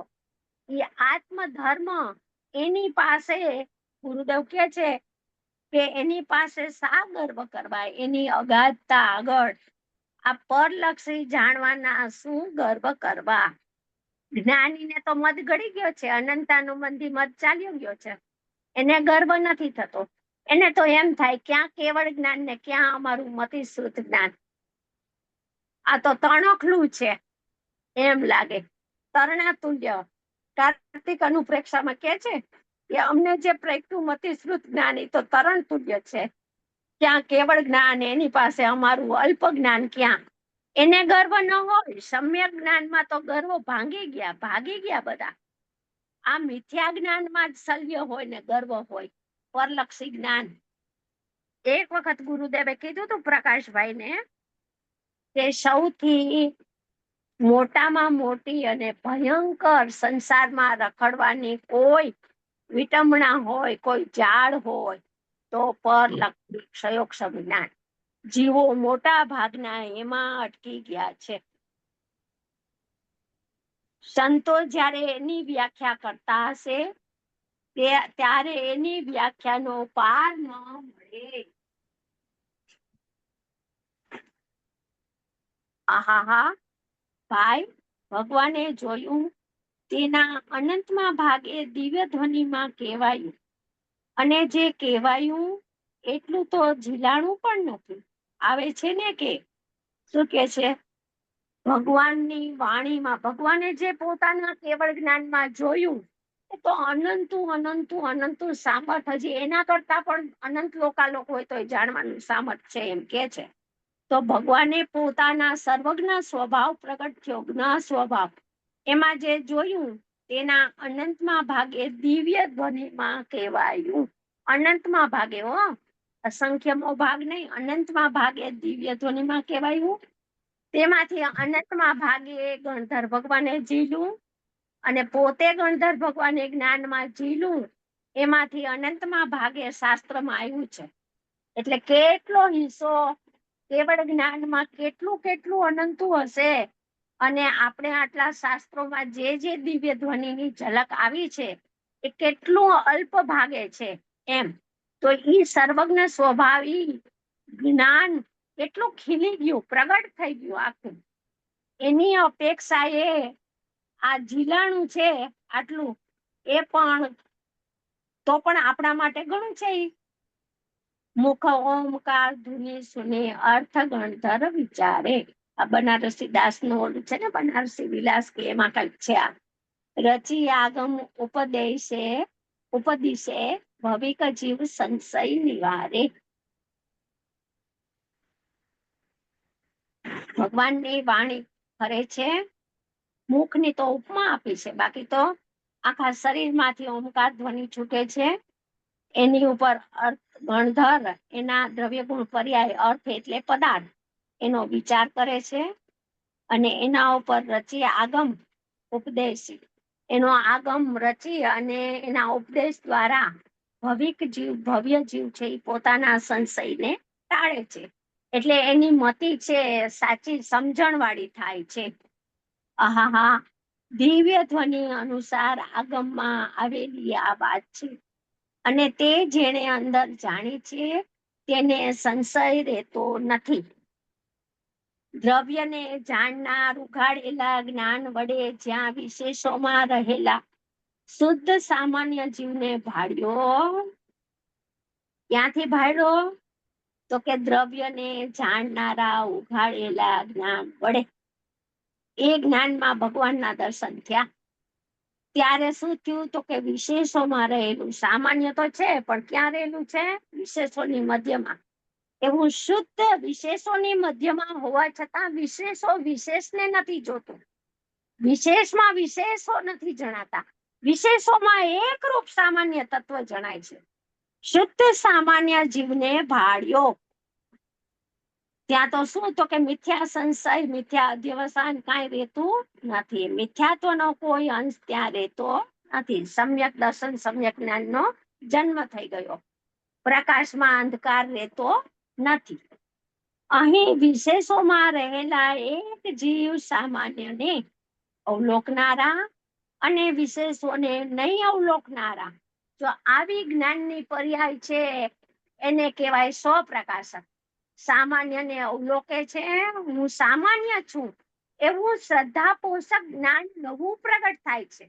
એ આત્મ ધર્મ, એની પાસે ગુરુદેવ કે છે કે એની પાસે શા ગર્વ કરવા? એની અગાધતા આગળ આ પરલક્ષી જાણવાના શું ગર્વ કરવા? જ્ઞાનીને તો મદ ગળી ગયો છે, અનંતાનુબંધી મદ ચાલ્યો ગયો છે, એને ગર્વ નથી થતો. એને તો એમ થાય ક્યાં કેવળ જ્ઞાન ને ક્યાં અમારું મતિશ્રુત જ્ઞાન. આ તો તણખલું છે એમ લાગે, તરણાતુલ્ય. કાર્તિક અનુપ્રેક્ષામાં કે છે કે અમને જે પ્રગટ્યું મતિશ્રુત જ્ઞાન એ તો તરણ તુલ્ય છે, ક્યાં કેવળ જ્ઞાન, એની પાસે અમારું અલ્પ જ્ઞાન ક્યાં? એને ગર્વ ન હોય. સમ્યક જ્ઞાનમાં તો ગર્વ ભાંગી ગયા બધા. આ મિથ્યા જ્ઞાનમાં જ શલ્ય હોય ને ગર્વ હોય, પરલક્ષી જ્ઞાન. એક વખત ગુરુદેવે કીધું હતું પ્રકાશભાઈને કે સૌથી મોટામાં મોટી અને ભયંકર સંસારમાં રખડવાની કોઈ વિટમણા હોય, કોઈ ઝાડ હોય તો પરલક્ષી ક્ષયોક્ષમ જ્ઞાન. જીવો મોટા ભાગના એમાં અટકી ગયા છે. સંતો જ્યારે એની વ્યાખ્યા કરતા હશે ત્યારે એની વ્યાખ્યાનો પાર ન મળે. આહાહા ભાઈ, ભગવાને જોયું તેના અનંતમાં ભાગે દિવ્ય ધ્વનિમાં કહેવાયું, અને જે કહેવાયું એટલું તો ઝીલાણું પણ નથી. આવે છે ને કે શું કે છે? ભગવાનની વાણીમાં ભગવાને જે પોતાના કેવળ જ્ઞાનમાં જોયું એ તો અનંતું સામર્થ, હજી એના કરતા પણ અનંત લોકાલોક હોય તો જાણવાનું સામર્થ છે એમ કે છે. તો ભગવાને પોતાના સર્વજ્ઞ સ્વભાવ પ્રગટ થયો, જ્ઞ સ્વભાવ, એમાં જે જોયું તેના અનંતમાં ભાગે દિવ્ય ધ્વનિમાં કહેવાયું. અનંતમાં ભાગે, હો, અસંખ્યમો ભાગ નહીં, અનંતમાં ભાગે દિવ્ય ધ્વનિમાં કહેવાયું. તેમાંથી અનંતમાં ભાગે ગણધર ભગવાને જીલું અને પોતે ગણધર ભગવાને જ્ઞાનમાં જીલું. એમાંથી અનંતમાં ભાગે શાસ્ત્રમાં આવ્યું છે. એટલે કેટલો હિસ્સો કેવળ જ્ઞાનમાં કેટલું કેટલું અનંતું હશે, અને આપણે આટલા શાસ્ત્રોમાં જે દિવ્ય ધ્વનિની ઝલક આવી છે એ કેટલું અલ્પ ભાગે છે એમ. તો ઈ સર્વજ્ઞ સ્વભાવી જ્ઞાન કેટલું ખીલી ગયું, પ્રગટ થઈ ગયું આખું. એની અપેક્ષાએ આ ઝીલાણું છે આટલું, એ પણ તો પણ આપણા માટે ઘણું છે. મુખ ઓમકાર ધુની સુને અર્થ ગણધર વિચારે. આ બનારસી દાસ નું ઓલું છે ને, બનારસી વિલાસ કે એમાં કઈક છે આ. રચી આગમ ઉપદિશે ભવિક જીવ સંશય નિવારે. ભગવાનની વાણી ફરે છે. મુખની તો ઉપમા આપી છે, બાકી તો આખા શરીરમાંથી ઓમકાર ધ્વનિ છૂટે છે. એની ઉપર અર્થ ગણધર, એના દ્રવ્ય ગુણ પર્યાય, અર્થ એટલે પદાર્થ, એનો વિચાર કરે છે. અને એના ઉપર રચી આગમ ઉપદેશ, એનો આગમ રચી અને એના ઉપદેશ દ્વારા ભવિક જીવ, ભવ્ય જીવ છે એ પોતાના સંશયને ટાળે છે. એટલે એની મતિ છે સાચી સમજણ વાળી થાય છે. આહાહા, દિવ્ય ધ્વનિ અનુસાર આગમમાં આવેલી આ વાત છે, અને તે જેણે અંદર જાણી છે તેને સંશય રહેતો નથી. દ્રવ્યને જાણનાર ઉઘાડેલા જ્ઞાન વડે જ્યાં વિશેષોમાં રહેલા શુદ્ધ સામાન્ય જીવને ભાળ્યો. ક્યાંથી ભાળ્યો? તો કે દ્રવ્યને જાણનારા ઉઘાડેલા જ્ઞાન વડે. એ જ્ઞાનમાં ભગવાનના દર્શન થયા. ત્યારે શું થયું? તો કે વિશેષોમાં રહેલું, સામાન્ય તો છે પણ ક્યાં રહેલું છે? વિશેષોની મધ્યમાં. એવું શુદ્ધ વિશેષોની મધ્યમાં હોવા છતાં વિશેષો વિશેષને નથી જોતું, વિશેષમાં વિશેષો નથી જણાતા, વિશેષોમાં એકરૂપ સામાન્ય તત્વ જણાય છે. શુદ્ધ સામાન્ય જીવને ભાળ્યો. ત્યાં તો શું? તો કે મિથ્યા સંશય, મિથ્યા અધ્યવસાન કાંઈ રહેતું નથી. મિથ્યાત્વનો કોઈ અંશ ત્યાં રહેતો નથી. સમ્યક દર્શન, સમ્યક જ્ઞાનનો જન્મ થઈ ગયો. પ્રકાશમાં અંધકાર રહેતો નથી. અહીં વિશેષોમાં રહેલા એક જીવ સામાન્યને અવલોકનારા અને વિશેષોને નહીં અવલોકનારા, જો આવી જ્ઞાનની પર્યાય છે એને કહેવાય સ્વપ્રકાશક. સામાન્યને અવલોકે છે, હું સામાન્ય છું એવું શ્રદ્ધા પોષક જ્ઞાન નવું પ્રગટ થાય છે.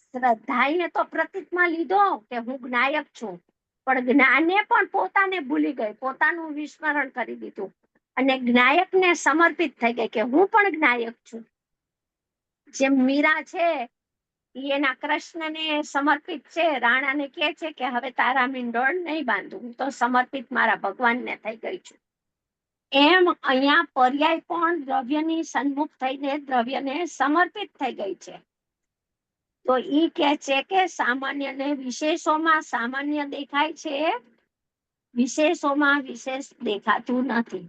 શ્રદ્ધાએ તો પ્રતીકમાં લીધો કે હું જ્ઞાયક છું, પણ જ્ઞાને પણ પોતાને ભૂલી ગઈ, પોતાનું વિસ્મરણ કરી દીધું અને જ્ઞાયકને સમર્પિત થઈ ગઈ કે હું પણ જ્ઞાયક છું. જેમ મીરા છે એના કૃષ્ણને સમર્પિત છે, રાણાને કહે છે કે હવે તારા મીંડોળ નહીં બાંધું, હું તો સમર્પિત મારા ભગવાનને થઈ ગઈ છું. એમ અહીંયા પર્યાય પણ દ્રવ્યની સન્મુખ થઈને દ્રવ્યને સમર્પિત થઈ ગઈ છે. તો ઈ કે છે કે સામાન્યને વિશેષોમાં સામાન્ય દેખાય છે, વિશેષોમાં વિશેષ દેખાતું નથી.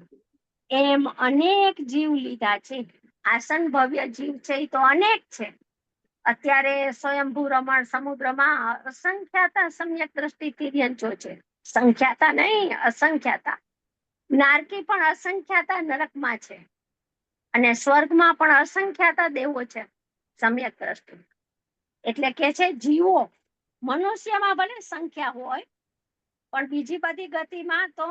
એમ અનેક જીવ લીધા છે. આસન ભવ્ય જીવ છે એ તો અનેક છે. અત્યારે સ્વયંભૂ રમણ સમુદ્રમાં અસંખ્યાતા સમ્યક દ્રષ્ટિ તિર્યંચો છે. સંખ્યાતા નહીં, અસંખ્યાતા. નારકી પણ અસંખ્યાતા નરકમાં છે, અને સ્વર્ગમાં પણ અસંખ્યાતા દેવો છે સમ્યક દ્રષ્ટિ. એટલે કે છે જીવો મનુષ્યમાં ભલે સંખ્યા હોય, પણ બીજી બધી ગતિમાં તો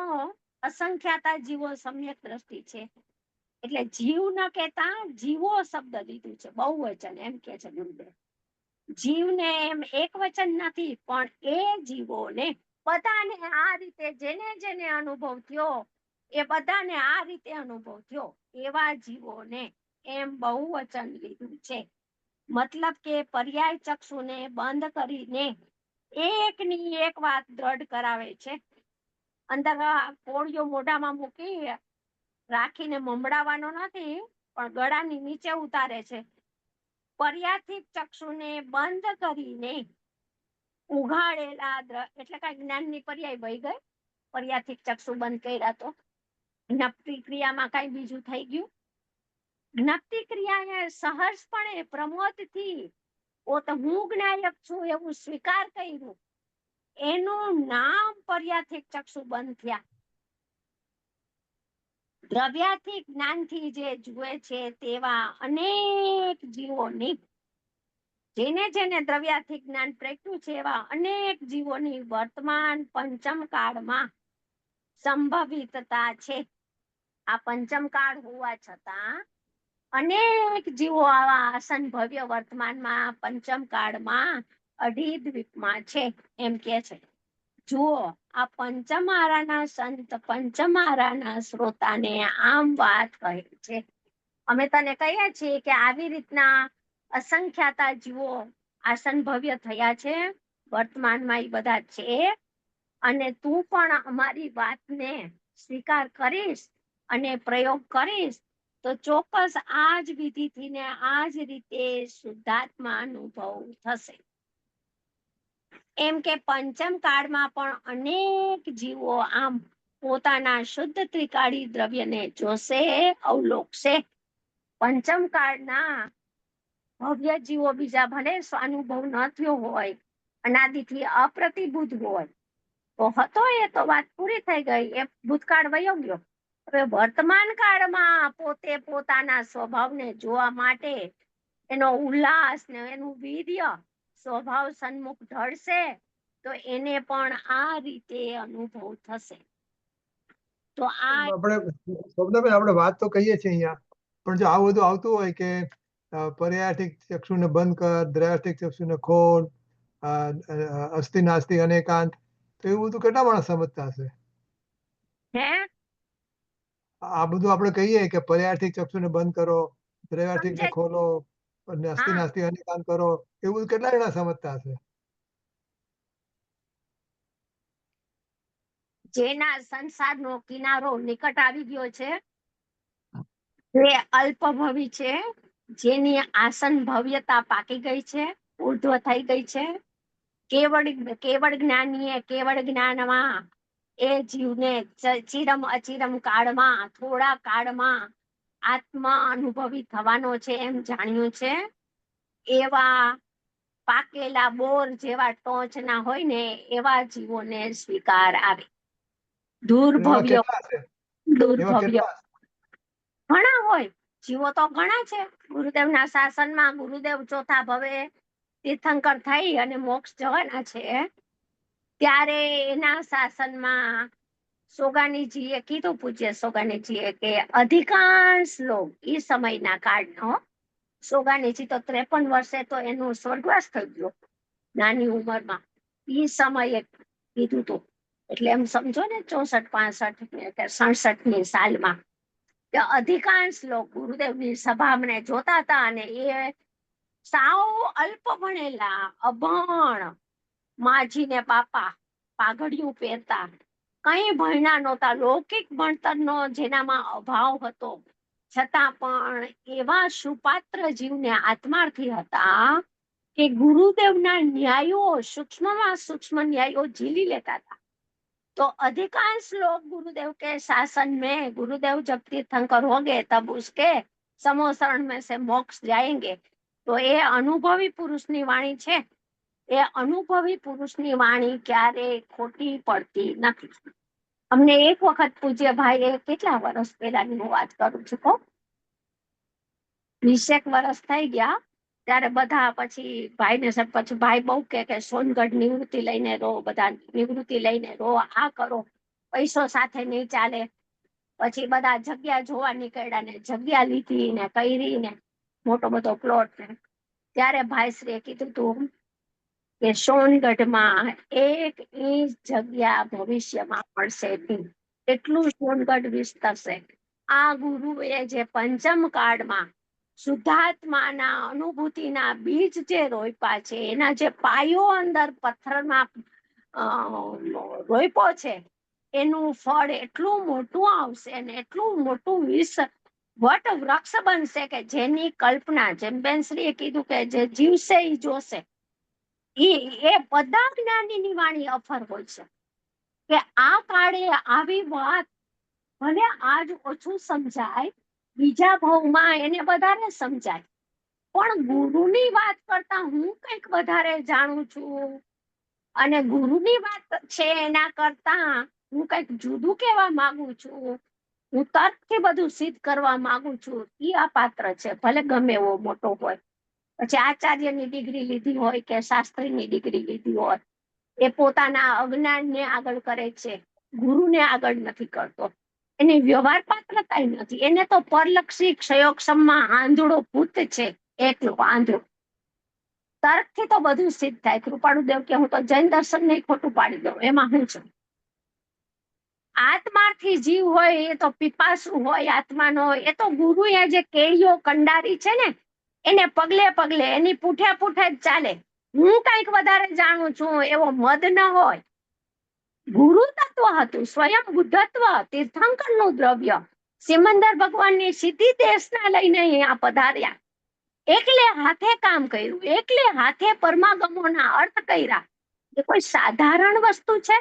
અસંખ્યાતા જીવો સમ્યક દ્રષ્ટિ છે. એટલે જીવ ન કહેતા જીવો શબ્દ લીધું છે, બહુવચન એમ કે છે ગુરુદેવ. જીવને એમ એક વચન નથી, પણ એ જીવોને બધાને આ રીતે જેને જેને અનુભવ થયો એ બધાને આ રીતે અનુભવ થયો એવા જીવોને એમ બહુવચન લીધું છે. મતલબ કે પર્યાય ચક્ષુને બંધ કરીને એકની એક વાત દ્રઢ કરાવે છે. અંદર કોળિયો મોઢામાં મૂકી રાખીને મમડાવાનો નથી, પણ ગળાની નીચે ઉતારે છે. પર્યાથિક ચક્ષુને બંધ કરીને ઉઘાડેલા એટલે કઈ જ્ઞાનની પર્યાય વહી ગઈ. પર્યાથિક ચક્ષુ બંધ કર્યા તો જ્ઞપ્તિ ક્રિયામાં કઈ બીજું થઈ ગયું. જ્ઞપ્તિ ક્રિયાએ સહજપણે પ્રમોદથી પોતે હું જ્ઞાયક છું એવું સ્વીકાર કર્યું, એનું નામ પર્યાથિક ચક્ષુ બંધ થયા. દ્રવ્યાથી જ્ઞાનથી જે જુએ છે તેવા અનેક જીવોની, જેને દ્રવ્યાથી જ્ઞાન પ્રગટ્યું છે એવા અનેક જીવોની વર્તમાન પંચમ કાળમાં સંભવિતતા છે. આ પંચમ કાળ હોવા છતાં અનેક જીવો આવા અસંભવ્ય વર્તમાનમાં પંચમ કાળમાં અઢી દ્વીપમાં છે એમ કે છે. જુઓ, આ પંચમહારાના સંત પંચમહારાના શ્રોતાને આમ વાત કહે છે. અમે તને કહીએ છીએ કે આવી રીતના અસંખ્યાતા જીવો આસનભવ્ય થયા છે, વર્તમાનમાં એ બધા છે, અને તું પણ અમારી વાતને સ્વીકાર કરીશ અને પ્રયોગ કરીશ તો ચોક્કસ આ જ વિધિથી ને આ જ રીતે શુદ્ધાત્મા અનુભવ થશે. એમ કે પંચમ કાળમાં પણ અનેક જીવો આમ પોતાના શુદ્ધ ત્રિકાળી દ્રવ્યને જોશે, અવલોકશે. પંચમ કાળના ભવ્ય જીવો બીજા ભલે અનુભવ ન થયો હોય, અનાદિથી અપ્રતિબુદ્ધ હોય તો હતો, એ તો વાત પૂરી થઈ ગઈ, એ ભૂતકાળ વયો ગયો. હવે વર્તમાન કાળમાં પોતે પોતાના સ્વભાવને જોવા માટે એનો ઉલ્લાસ ને એનું વીર્ય સ્વભાવ સન્મુખ ઢળશે તો એને પણ આ રીતે અનુભવ થશે. તો આ આપણે શોભનાબેન આપણે વાત તો કહીએ છીએ અહીંયા, પણ જો આવું બધું આવતું હોય કે પર્યાઠિક ચક્ષુને બંધ કર, દ્રયાઠિક ચક્ષુને ખોલ, અસ્થિ નાસ્તિ અનેકાંત, તો એવું બધું કેટલા માણસ સમજતા હશે? હે આ બધું આપણે કહીએ કે પર્યાઠિક ચક્ષુને બંધ કરો, દ્રયાઠિક ને સમજે ખોલો, અને અસ્થિ હા નાસ્તિ અનેકાંત કરો, એવું બધું કેટલા જણા સમજતા હશે? જેના સંસારનો કિનારો નિકટ આવી ગયો છે, જે અલ્પભવી છે, જેની આસન ભવ્યતા પાકી ગઈ છે, ઉર્ધ્વ થઈ ગઈ છે, કેવળ જ્ઞાનીએ કેવળ જ્ઞાનમાં એ જીવને ચિરમ અચિરમ કાળમાં થોડા કાળમાં આત્મા અનુભવી થવાનો છે એમ જાણ્યું છે, એવા પાકેલા બોર જેવા ટોચના હોય ને એવા જીવોને સ્વીકાર આવે. એવા દુર્ભવ્ય કેટલા હશે? એવા દુર્ભવ્ય કેટલા હશે? ઘણા હોય, જીવો તો ઘણા છે. ગુરુદેવના શાસનમાં ગુરુદેવ ચોથા ભવે તીર્થંકર થઈ અને મોક્ષ જવાના છે, ત્યારે એના શાસનમાં સોગાનીજીએ કીધું, પૂજ્ય સોગાનીજીએ, કે અધિકાંશ લોક એ સમયના કાળનો, સોગાનીજી તો 53 વર્ષે તો એનું સ્વર્ગવાસ થઈ ગયો નાની ઉંમરમાં, એ સમયે કીધું તું. એટલે એમ સમજો ને 64, 65 કે 67ની સાલમાં કે અધિકાંશ લોક ગુરુદેવની સભામને જોતા હતા, અને એ સાવ અલ્પ ભણેલા અભણ માજી ને બાપા, પાઘડિયું પહેરતા, કઈ ભણ્યા નહોતા, લૌકિક ભણતરનો જેનામાં અભાવ હતો, છતાં પણ એવા સુપાત્ર જીવને આત્માર્થી હતા કે ગુરુદેવના ન્યાયો સૂક્ષ્મમાં સૂક્ષ્મ ન્યાયો ઝીલી લેતા હતા. तो अधिकांश लोग गुरुदेव के शासन में, गुरुदेव जब तीर्थंकर होंगे तब उसके समोसरण में से मोक्ष जाएंगे. तो ये अनुभवी पुरुषनी वाणी छे, એ અનુભવી પુરુષની વાણી ક્યારે ખોટી પડતી નથી. અમને એક વખત પૂજ્ય ભાઈએ કેટલા વર્ષ પહેલાની હું વાત કરું છું, કહું 20 વર્ષ થઈ ગયા, ત્યારે બધા પછી ભાઈને પછી ભાઈ બહુ કે સોનગઢ નિવૃત્તિ લઈને રહો, બધા નિવૃત્તિ લઈને રહો, આ કરો, પૈસો સાથે નહીં ચાલે. પછી બધા જગ્યા જોવા નીકળ્યા ને જગ્યા લીધી ને કરી ને મોટો બધો પ્લોટ ને, ત્યારે ભાઈશ્રીએ કીધું તું કે સોનગઢમાં 1 ઇંચ જગ્યા ભવિષ્યમાં મળશે નહીં, એટલું સોનગઢ વિસ્તરશે. આ ગુરુએ જે પંચમ કાળમાં શુદ્ધાત્માના અનુભૂતિના બીજ જે રોપ્યા છે, એના જે પાયો અંદર પથ્થરમાં રોપ્યો છે, એનું ફળ એટલું મોટું આવશે ને એટલું મોટું વટ વૃક્ષ બનશે કે જેની કલ્પના, જેમ બેનશ્રીએ કીધું કે જે જીવશે એ જોશે. એ બધા જ્ઞાનીની વાણી અફર હોય છે કે આ કાળે આવી વાત ભલે આજ ઓછું સમજાય, બીજા ભાવમાં એને વધારે સમજાય, પણ ગુરુની વાત કરતા હું કંઈક વધારે જાણું છું, અને ગુરુની વાત છે એના કરતા હું કંઈક જુદું કહેવા માંગુ છું, હું તર્કથી બધું સિદ્ધ કરવા માંગુ છું, ઈ અપાત્ર છે, ભલે ગમે એવો મોટો હોય. પછી આચાર્યની ડિગ્રી લીધી હોય કે શાસ્ત્રીની ડિગ્રી લીધી હોય, એ પોતાના અજ્ઞાનને આગળ કરે છે, ગુરુને આગળ નથી કરતો. એની વ્યવહાર પાત્રતા નથી. એને તો પરલક્ષી ક્ષયોક્ષમમાં આંધળો ભૂત છે, એકલો આંધળો. તર્કથી તો બધું સિદ્ધ થાય. કૃપાળુદેવ કે હું તો જૈન દર્શન નહીં ખોટું પાડી દઉં, એમાં હું છું. આત્માથી જીવ હોય એ તો પીપાસુ હોય, આત્માનો હોય એ તો ગુરુ એ જે કેળીઓ કંડારી છે ને, એને પગલે પગલે એની પૂઠે પૂઠે જ ચાલે. હું કઈક વધારે જાણું છું એવો મદ ન હોય. ગુરુ તત્વ હતું, સ્વયં બુદ્ધત્વ, તીર્થંકરનું દ્રવ્ય. સિમંદર ભગવાનની સીધી દેશના લઈને અહીંયા પધાર્યા. એકલે હાથે કામ કર્યું, એકલે હાથે પરમાગમોના અર્થ કર્યા. એ કોઈ સાધારણ વસ્તુ છે?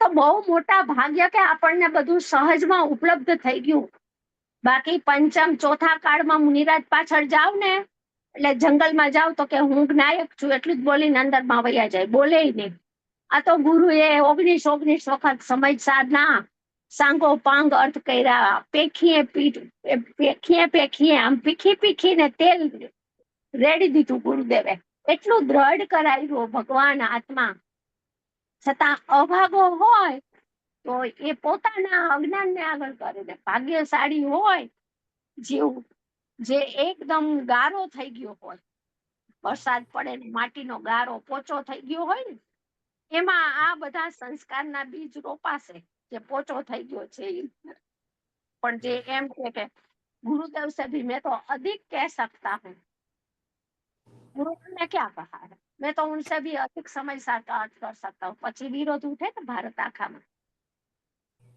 તો બહુ મોટા ભાગ્ય કે આપણને બધું સહજમાં ઉપલબ્ધ થઈ ગયું. બાકી પંચમ ચોથા કાળમાં મુનિરાજ પાછળ જાવ ને, એટલે જંગલમાં જાવ તો કે હું નાયક છું એટલું જ બોલીને અંદરમાં વયા જાય, બોલે નહીં. આ તો ગુરુએ 19 વખત સમય સાધના સાંગો પાંગ અર્થ કર્યા. પેખીએ આમ પીખી પીખીને તેલ રેડી દીધું ગુરુદેવે. એટલું દ્રઢ કરાવ્યું ભગવાન આત્મા. છતાં અભાગો હોય તો એ પોતાના અજ્ઞાનને આગળ કરે ને ભાગ્યશાળી હોય જીવ જે એકદમ ગારો થઈ ગયો હોય, વરસાદ પડે ને માટીનો ગારો પોચો થઈ ગયો હોય ને, એમાં આ બધા સંસ્કારના બીજ રોપાશે જે પોચો થઈ ગયો છે. પણ જે એમ કે गुरुदेव से भी मैं तो अधिक कह सकता हूँ, गुरु ने क्या कहा है, मैं तो उनसे भी अधिक समय साथ अर्थ कर सकता हूँ. પછી વિરોધ ઉઠે ને ભારત આખામાં.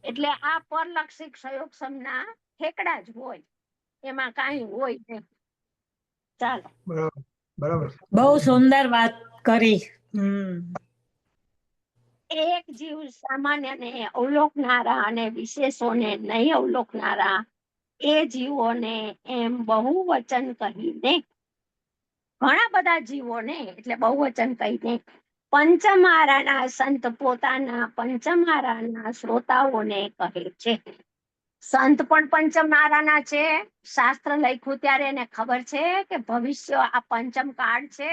એટલે આ પરલક્ષી ક્ષયોક્ષમના ઠેકડા જ હોય, એમાં કાંઈ હોય નહીં. ચાલો, બરાબર બરાબર. બહુ સુંદર વાત કરી. એક જીવ સામાન્યને અવલોકનારા અને વિશેષોને નહીં અવલોકનારા એ જીવોને એમ બહુવચન કહીને, ઘણા બધા જીવોને એટલે બહુવચન કહીને પંચમારાના સંત પોતાના પંચમારાના શ્રોતાઓને કહે છે. સંત પણ પંચમારાના છે. શાસ્ત્ર લખ્યું ત્યારે એને ખબર છે કે ભવિષ્ય આ પંચમ કાળ છે,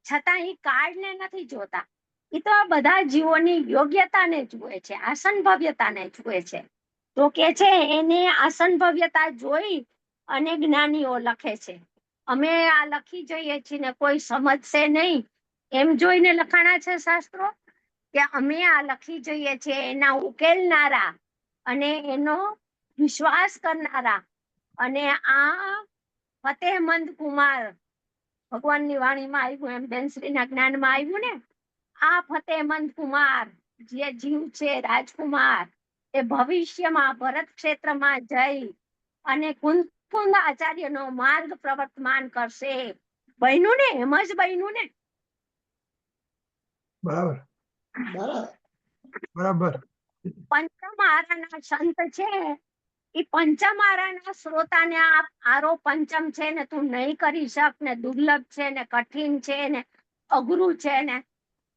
છતાં એ કાળને નથી જોતા. એ તો આ બધા જીવોની યોગ્યતાને જુએ છે, આસનભવ્યતાને જુએ છે. તો કે છે એને આસનભવ્યતા જોઈ અને જ્ઞાનીઓ લખે છે. અમે આ લખી જઈએ છીએ ને કોઈ સમજશે નહીં એમ જોઈને લખાણા છે શાસ્ત્રો, કે અમે આ લખી જઈએ છીએ એના ઉકેલનારા અને એનો વિશ્વાસ કરનારા. અને આ ફતેહમંદ કુમાર ભગવાનની વાણીમાં આવ્યું, એમ બેનશ્રીના જ્ઞાનમાં આવ્યું ને, આ ફતેહમંદ કુમાર જે જીવ છે રાજકુમાર, એ ભવિષ્યમાં ભરત ક્ષેત્રમાં જઈ અને કુંદ આચાર્યનો માર્ગ પ્રવર્તમાન કરશે. બન્યું ને, એમ જ બન્યું ને. બરાબર બરાબર. પંચમારાના સંત છે, એ પંચમારાના શ્રોતાને આરો પંચમ છે ને તું નહીં કરી શક ને, દુર્લભ છે ને, કઠિન છે ને, અઘરું છે ને,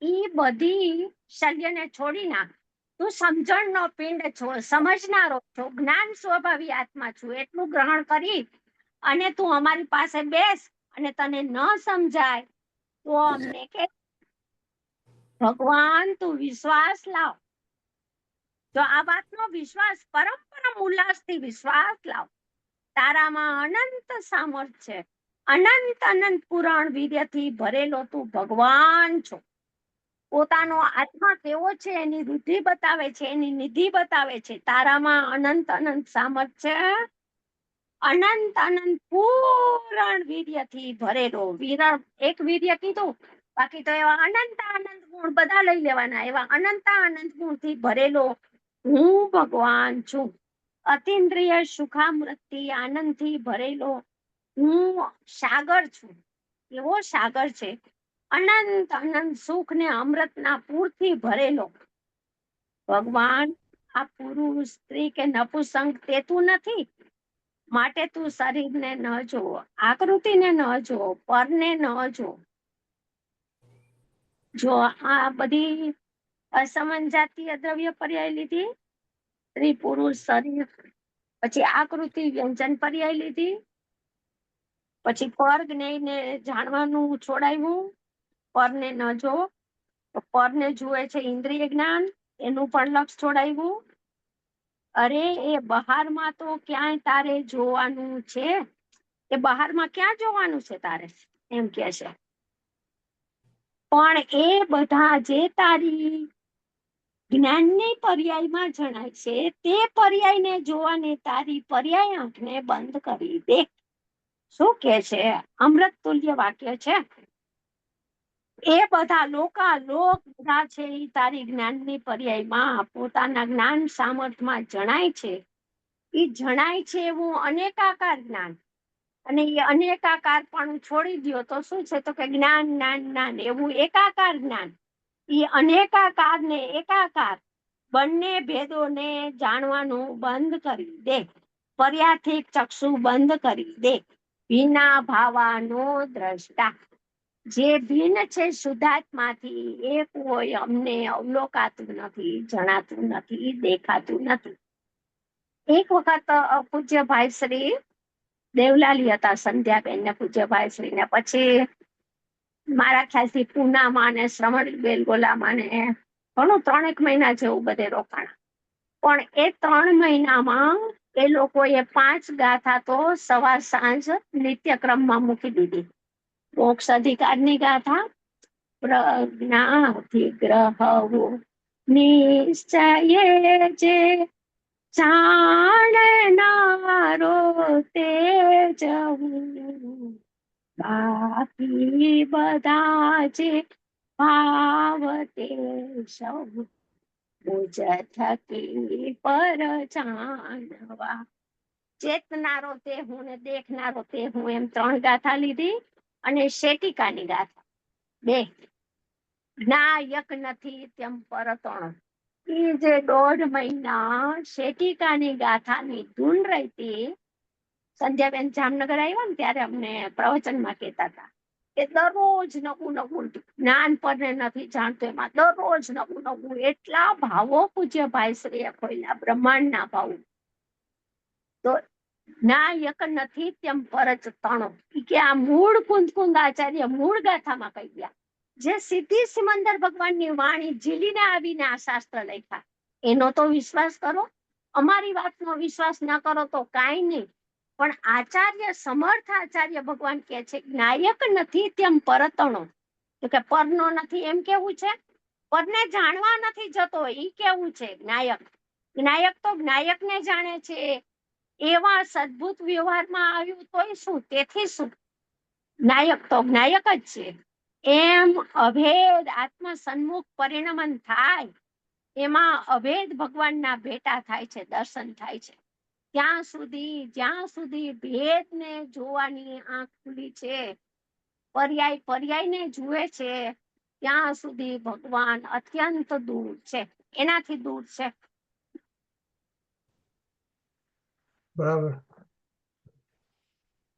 ઈ બધી શલ્યને છોડી નાખ. તું સમજણનો પિંડ છો, સમજનારો છો, જ્ઞાન સ્વભાવી આત્મા છું, એટલું ગ્રહણ કરી અને તું અમારી પાસે બેસ. અને તને ન સમજાય તો અમને કે ભગવાન તું વિશ્વાસ લાવ. જો આ વાતનો વિશ્વાસ પરમ ઉલ્લાસથી વિશ્વાસ લાવ. તારામાં અનંત સામર્થ્ય છે, અનંત પુરાણ વીર્યથી ભરેલો તું ભગવાન છો. પોતાનો આત્મા કેવો છે એની વૃદ્ધિ બતાવે છે, એની નિધિ બતાવે છે. તારામાં અનંત સામર્થ્ય, અનંત પૂરણ વીર્યથી ભરેલો. એક વીર્ય કીધું, બાકી તો એવા અનંત ગુણ બધા લઈ લેવાના. એવા અનંત ગુણથી ભરેલો હું ભગવાન છું. અતિન્દ્રિય સુખામૃતિ આનંદથી ભરેલો હું સાગર છું. એવો સાગર છે, અનંત સુખ ને અમૃતના પૂરથી ભરેલો. ભગવાન આ પુરુષ સ્ત્રી કે નપુસંગ તે તું નથી, માટે તું શરીરને ન જોવો, આકૃતિને ન જોવો, પરને ન જોવો. જો આ બધી અસમન જાતીય દ્રવ્ય પર્યાય લીધી, સ્ત્રી પુરુષ શરીર પછી આકૃતિ વ્યંજન પર્યાય લીધી, પછી પર જ્ઞેયને જાણવાનું છોડાવ્યું, પરને ન જો, તો પરને જુએ છે ઇન્દ્રિય જ્ઞાન, એનું પણ લક્ષ છોડાવ્યું. અરે એ બહારમાં તો ક્યાંય તારે જોવાનું છે, એ બહારમાં ક્યાં જોવાનું છે તારે, એમ કે છે. પણ એ બધા જે તારી જ્ઞાનની પર્યાયમાં જણાય છે, તે પર્યાયને જોવાને તારી પર્યાય આંખને બંધ કરી દે. શું કે છે? અમૃત તુલ્ય વાક્ય છે. એ બધા લોક બધા છે એ તારી જ્ઞાનની પર્યાયમાં પોતાના જ્ઞાન સામર્થ્યમાં જણાય છે. એ જણાય છે એવું અનેકાકાર જ્ઞાન, અને એ અનેકાકાર પણ છોડી દો તો શું છે, તો કે જ્ઞાન જ્ઞાન જ્ઞાન એવું એકાકાર જ્ઞાન. એ અનેકાકાર ને એકાકાર બંને ભેદોને જાણવાનું બંધ કરી દે. પર્યાથિક ચક્ષુ બંધ કરી દે. ભીના ભાવાનો દ્રષ્ટા, જે ભિન્ન છે શુદ્ધાત્માથી, એ કોઈ અમને અવલોકાતું નથી, જણાતું નથી, દેખાતું નથી. એક વખત પૂજ્ય ભાઈ શ્રી દેવલાલી હતા, સંધ્યાબેન ને પૂજ્ય ભાઈ શ્રી ને, પછી મારા ખ્યાલથી પૂનામાં ને શ્રમણ બેલગોલામાં ને ઘણું 3 મહિના જેવું બધે રોકાણ. પણ એ 3 મહિનામાં એ લોકોએ 5 ગાથા તો સવાર સાંજ નિત્યક્રમમાં મૂકી દીધી. મોક્ષ અધિકારની ગાથા, પ્રજ્ઞાધિગ્રહવો નિશ્ચય જે જાણનારો તે જવું, બાકી બધા જે ભાવ તે સૌ મુજ થકી પર જાણવા. ચેતનારો તે હું ને દેખનારો તે હું, એમ 3 ગાથા લીધી. અને શેટિકાની ગાથા 2. જ્ઞાયક નથી તેમ પરતણ, એ જે 1.5 મહિના શેટિકાની ગાથાની ધૂન રહી. સંધ્યાબેન જામનગર આવ્યા ને ત્યારે અમને પ્રવચનમાં કહેતા હતા કે દરરોજ નવું નવું જ્ઞાન પરને નથી જાણતો, એમાં દરરોજ નવું નવું એટલા ભાવો પૂજ્ય ભાઈ શ્રીએ ખોલ્યા, બ્રહ્માંડના ભાવો. તો જ્ઞાયક નથી તેમ પરચ તણો, કે આ મૂળ કુંદ આચાર્ય મૂળ ગાથામાં કહી ગયા, જે સીધી સિમંદર ભગવાનની વાણી ઝીલીને આવીને આ શાસ્ત્ર લખ્યા, એનો તો વિશ્વાસ કરો. અમારી વાતનો વિશ્વાસ ન કરો તો કાંઈ નહીં, પણ આચાર્ય સમર્થ આચાર્ય ભગવાન કે છે જ્ઞાયક નથી તેમ પરતણો, તો કે પરનો નથી એમ કેવું છે, પરને જાણવા નથી જતો એ કેવું છે જ્ઞાયક. જ્ઞાયક તો જ્ઞાયકને જાણે છે, એવા સદભુત વ્યવહારમાં આવ્યું તોય શું, તેથી શું, જ્ઞાયક તો જ્ઞાયક જ છે. એમ અભેદ આત્મ સન્મુખ પરિણમન થાય, એમાં અભેદ ભગવાનના ભેટા થાય છે, દર્શન થાય છે. ત્યાં સુધી જ્યાં સુધી ભેદને જોવાની આંખ ખુલી છે, પર્યાયને જુએ છે, ત્યાં સુધી ભગવાન અત્યંત દૂર છે, એનાથી દૂર છે. બરાબર.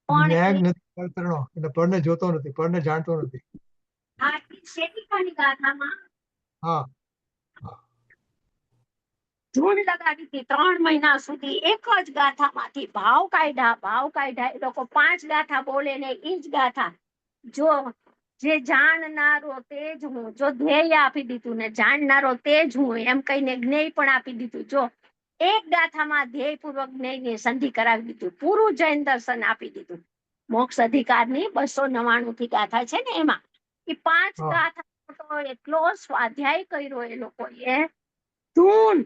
પણ જ્ઞાન નથી પરતણો, એટલે પરને જોતો નથી, પરને જાણતો નથી. આ શેટિકાની ગાથામાં હા, ધૂન લગાડી હતી 3 મહિના સુધી, એક જ ગાથામાંથી ભાવ કાઢ્યા. એ લોકો 5 ગાથા બોલે ને એ જ ગાથા, જો જે જાણનારો તે જ હું, જો ધ્યેય આપી દીધું ને જાણનારો તે જ હું એમ કહીને જ્ઞેય પણ આપી દીધું. જો એક ગાથામાં ધ્યેયપૂર્વક જ્ઞેયની સંધિ કરાવી દીધું, પૂરું જૈન દર્શન આપી દીધું. મોક્ષ અધિકારની 299 થી ગાથા છે ને, એમાં એ 5 ગાથા તો એટલો સ્વાધ્યાય કર્યો એ લોકોએ. ધૂન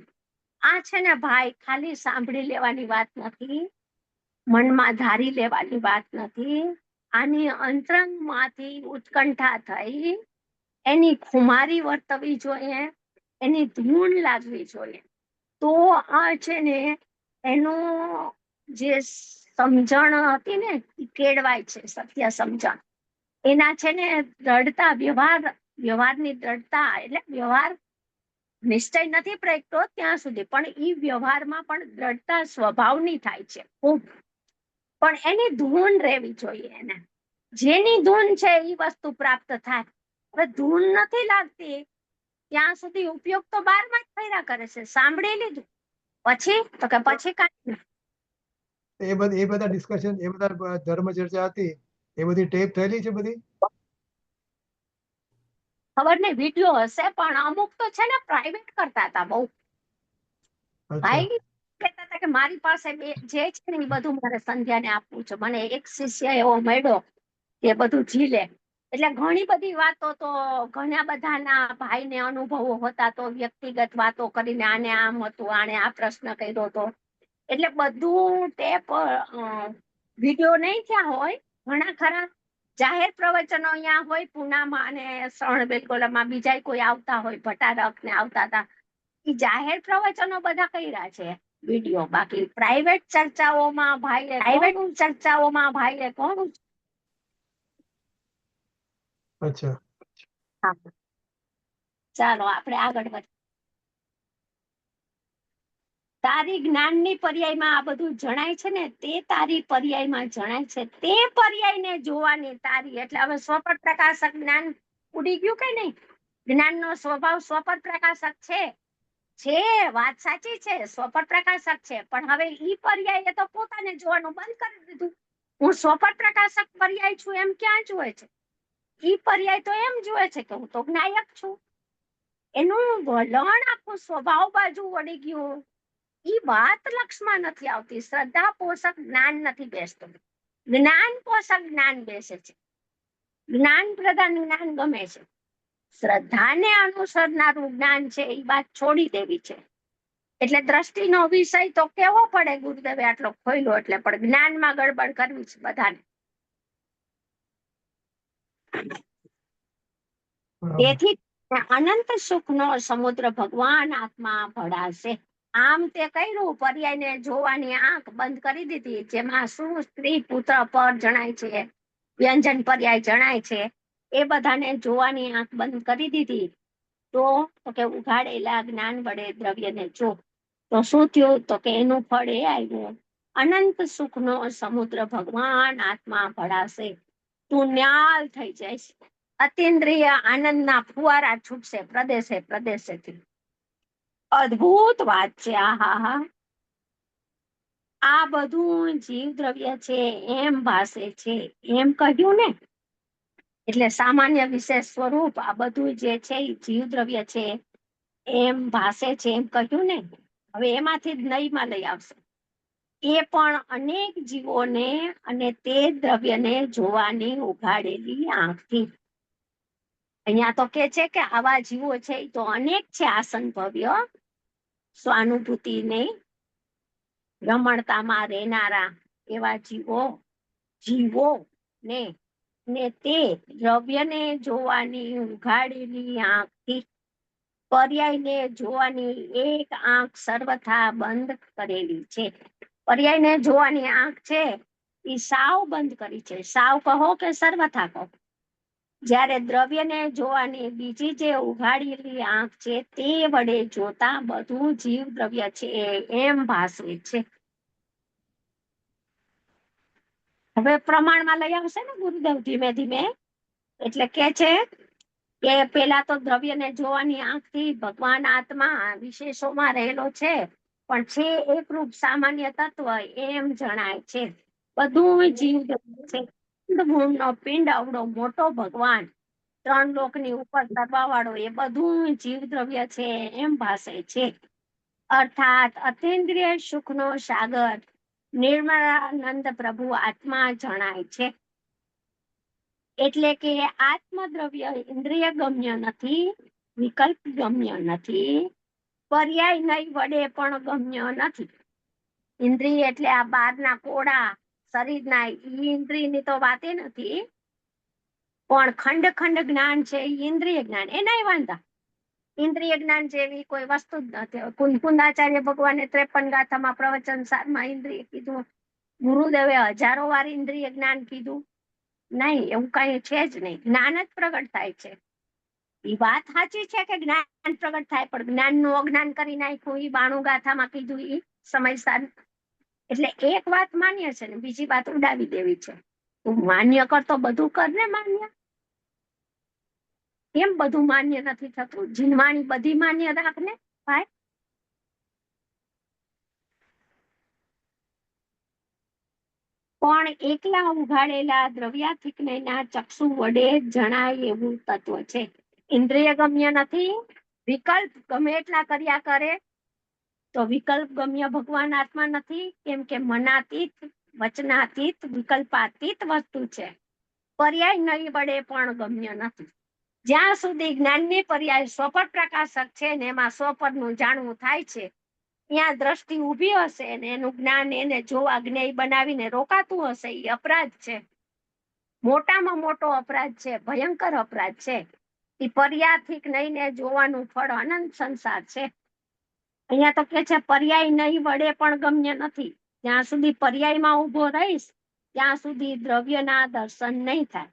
આ છે ને ભાઈ, ખાલી સાંભળી લેવાની વાત નથી, મનમાં ધારી લેવાની વાત નથી. આની અંતરંગમાંથી ઉત્કંઠા થઈ, એની ખુમારી વર્તવી જોઈએ, એની ધૂન લાગવી જોઈએ, તો આ છે ને એનો જે સમજણ હતી ને એ કેળવાય છે, સત્ય સમજણ. એના છે ને દ્રઢતા, વ્યવહારની દ્રઢતા, એટલે વ્યવહાર નિશ્ચય નથી પ્રગટતો ત્યાં સુધી, પણ એ વ્યવહારમાં પણ દ્રઢતા સ્વભાવની થાય છે ખૂબ. પણ એની ધૂન રહેવી જોઈએ, એને જેની ધૂન છે એ વસ્તુ પ્રાપ્ત થાય. હવે ધૂન નથી લાગતી ત્યાં સુધી ઉપયોગ તો 12માં જ કર્યા કરે છે. સાંભળી લીધું પછી તો કે પછી કાંઈ નહીં, એ બધા ડિસ્કશન, એ બધા ધર્મ ચર્ચા હતી, એ બધી ટેપ થયેલી છે બધી? ખબર નહીં, વિડીયો હશે, પણ અમુક તો છે ને પ્રાઇવેટ કરતા હતા બહુ. અચ્છા, ભાઈ કહેતા હતા કે મારી પાસે જે છે ને એ બધું મારે સંધ્યાને આપવું છે. મને એક શિષ્ય એવો મળ્યો કે બધું ઝીલે. એટલે ઘણી બધી વાતો તો ઘણા બધાના ભાઈને અનુભવો હતા, તો વ્યક્તિગત વાતો કરીને આને આમ હતું, આને આ પ્રશ્ન કર્યો હતો. એટલે બધું ટેપ વિડીયો નહીં થયા હોય, ઘણા ખરા જાહેર પ્રવચનો અહીંયા હોય પૂનામાં અને શ્રવણ બેલગોલામાં, બીજા કોઈ આવતા હોય, ભટારક ને આવતા હતા, એ જાહેર પ્રવચનો બધા કર્યા છે વિડીયો. બાકી પ્રાઇવેટ ચર્ચાઓમાં ભાઈ કોણ. અચ્છા. ચાલો આપણે આગળ વધીએ. તારી જ્ઞાનની પર્યાયમાં આ બધું જણાય છે ને, તે તારી પર્યાયમાં જણાય છે, તે પર્યાયને જોવાની તારી. એટલે હવે સ્વપર પ્રકાશક જ્ઞાન ઉડી ગયું કે નહીં? જ્ઞાનનો સ્વભાવ સ્વપર પ્રકાશક છે, વાત સાચી છે, સ્વપર પ્રકાશક છે, પણ હવે ઈ પર્યાય તો પોતાને જોવાનું બંધ કરી દીધું. હું સ્વપર પ્રકાશક પર્યાય છું એમ ક્યાં જુએ છે? ઈ પર્યાય તો એમ જુએ છે કે હું તો જ્ઞાયક છું. એનું વલણ આખું સ્વભાવ બાજુ વળી ગયું. ઈ વાત લક્ષમાં નથી આવતી. શ્રદ્ધા પોષક જ્ઞાન નથી બેસતું, જ્ઞાન પોષક જ્ઞાન બેસે છે. જ્ઞાન પ્રધાન જ્ઞાન ગમે છે. શ્રદ્ધાને અનુસરનારું જ્ઞાન છે એ વાત છોડી દેવી છે. એટલે દ્રષ્ટિનો વિષય તો કેવો પડે, ગુરુદેવે આટલો ખોલ્યો એટલે, પણ જ્ઞાનમાં ગડબડ કરવી છે બધાને. તેથી અનંત સુખનો સમુદ્ર ભગવાન આત્મા ભળાશે. આમ તે કર્યું, પર્યાયને જોવાની આંખ બંધ કરી દીધી, જેમાં શું સ્ત્રી પુત્ર પર જણાય છે, વ્યંજન પર્યાય જણાય છે, એ બધાને જોવાની આંખ બંધ કરી દીધી. તો કે ઉઘાડેલા જ્ઞાન વડે દ્રવ્યને જો. તો શું થયું? તો કે એનું ફળ એ આવ્યું, અનંત સુખનો સમુદ્ર ભગવાન આત્મા ભળાશે. તું ન્યાલ થઈ જઈશ. અતિન્દ્રિય આનંદના ફુવારા છૂટશે પ્રદેશેથી. અદ્ભુત વાત છે. આ બધું જીવ દ્રવ્ય છે એમ ભાસે છે, એમ કહ્યું ને. એટલે સામાન્ય વિશેષ સ્વરૂપ આ બધું જે છે એ જીવ દ્રવ્ય છે એમ ભાસે છે, એમ કહ્યું ને. હવે એમાંથી જ નહીમાં લઈ આવશે. એ પણ અનેક જીવોને અને તે દ્રવ્યને જોવાની ઉઘાડેલી આંખથી. અહીંયા તો કે છે કે આવા જીવો છે એ તો અનેક છે, આસનભવ્ય સ્વાનુભૂતિને રમણતામાં રહેનારા એવા જીવો ને તે દ્રવ્યને જોવાની ઉઘાડેલી આંખથી. પર્યાયને જોવાની એક આંખ સર્વથા બંધ કરેલી છે. પર્યાયને જોવાની આંખ છે એ સાવ બંધ કરી છે. સાવ કહો કે સર્વથા કહો. જ્યારે દ્રવ્યને જોવાની બીજી જે ઉઘાડેલી આંખ છે તે વડે જોતા બધું જીવ દ્રવ્ય છે એમ ભાસે છે. હવે પ્રમાણમાં લઈ આવશે ને ગુરુદેવ ધીમે ધીમે. એટલે કે છે કે પેલા તો દ્રવ્યને જોવાની આંખથી ભગવાન આત્મા વિશેષોમાં રહેલો છે, પણ છે એકરૂપ સામાન્ય તત્વ એમ જણાય છે. બધું જીવ દ્રવ્ય છે. પિંડ અવડો મોટો ભગવાન, 3 લોકની ઉપર કરવા વાળો, એ બધું જીવ દ્રવ્ય છે એમ ભાસે છે. અર્થાત અતિન્દ્રિય સુખનો સાગર નિર્મળાનંદ પ્રભુ આત્મા જણાય છે. એટલે કે આત્મદ્રવ્ય ઇન્દ્રિય ગમ્ય નથી, વિકલ્પ ગમ્ય નથી, પર્યાય નહીં વડે પણ ગમ્ય નથી. ઇન્દ્રિય એટલે આ બહારના કોડા શરીરના, ઇન્દ્રિયની તો વાતે નથી, પણ ખંડ ખંડ જ્ઞાન છે ઇન્દ્રિય જ્ઞાન, એનાય વાંધા. ઇન્દ્રિય જ્ઞાન જેવી કોઈ વસ્તુ જ નથી. કુંદાચાર્ય ભગવાને 53 ગાથામાં પ્રવચન સારમાં ઇન્દ્રિય કીધું. ગુરુદેવે હજારો વાર ઇન્દ્રિય જ્ઞાન કીધું. નહીં, એવું કઈ છે જ નહીં. જ્ઞાન જ પ્રગટ થાય છે. એ વાત સાચી છે કે જ્ઞાન પ્રગટ થાય, પણ જ્ઞાનનું અજ્ઞાન કરી નાખ્યું એ 92 ગાથામાં કીધું એ સમયસર. એટલે એક વાત માન્ય છે ને બીજી વાત ઉડાવી દેવી છે. તું માન્ય કરતો બધું કર ને માન્ય. કેમ બધું માન્ય નથી થતું? જીનવાણી બધી માન્ય રાખ ને ભાઈ. પણ એકલા ઉઘાડેલા દ્રવ્યાતીત જ્ઞેયના ચક્ષુ વડે જણાય એવું તત્વ છે. ઇન્દ્રિય ગમ્ય નથી. વિકલ્પ ગમે એટલા કર્યા કરે તો વિકલ્પ ગમ્ય ભગવાન આત્મા નથી, કેમ કે મનાતીત, વચનાતીત, વિકલ્પાતીત વસ્તુ છે. પર્યાય નહીં વડે પણ ગમ્ય નથી. જ્યાં સુધી જ્ઞાનની પર્યાય સ્વપર પ્રકાશક છે ને એમાં સ્વપરનું જાણવું થાય છે, ત્યાં દ્રષ્ટિ ઊભી હશે ને એનું જ્ઞાન એને જોવા જ્ઞેય બનાવીને રોકાતું હશે, એ અપરાધ છે. મોટામાં મોટો અપરાધ છે, ભયંકર અપરાધ છે. એ પર્યાયથી જ્ઞેયને જોવાનું ફળ અનંત સંસાર છે. અહીંયા તો કે છે પર્યાય નહીં વડે પણ ગમ્ય નથી. જ્યાં સુધી પર્યાયમાં ઊભો રહીશ ત્યાં સુધી દ્રવ્યના દર્શન નહીં થાય.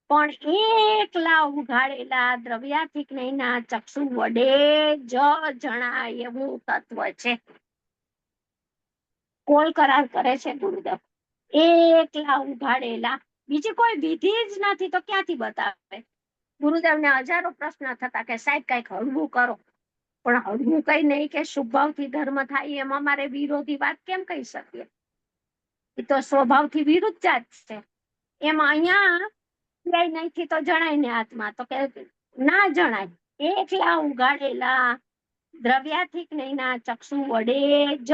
પણ એકલા ઉઘાડેલા દ્રવ્યાતીત જ્ઞેયના ચક્ષુ વડે જ જણાય એવું તત્વ છે. કોલ કરાર કરે છે ગુરુદેવ. એકલા ઉઘાડેલા, બીજી કોઈ વિધિ જ નથી તો ક્યાંથી બતાવે? ગુરુદેવને હજારો પ્રશ્ન થતા કે સાહેબ કઈક હળવું કરો, પણ હળવું કઈ નહીં કે શુભ ભાવથી ધર્મ થાય એમ અમારે વિરોધી વાત કેમ કહી શકીએ? એ તો સ્વભાવથી વિરુદ્ધ જાત છે. એમ અહીંયા નહીંથી તો જણાય ને આત્મા, તો કે ના જણાય. એકલા ઉઘાડેલા દ્રવ્યાતીત જ્ઞેયના ચક્ષુ વડે જ,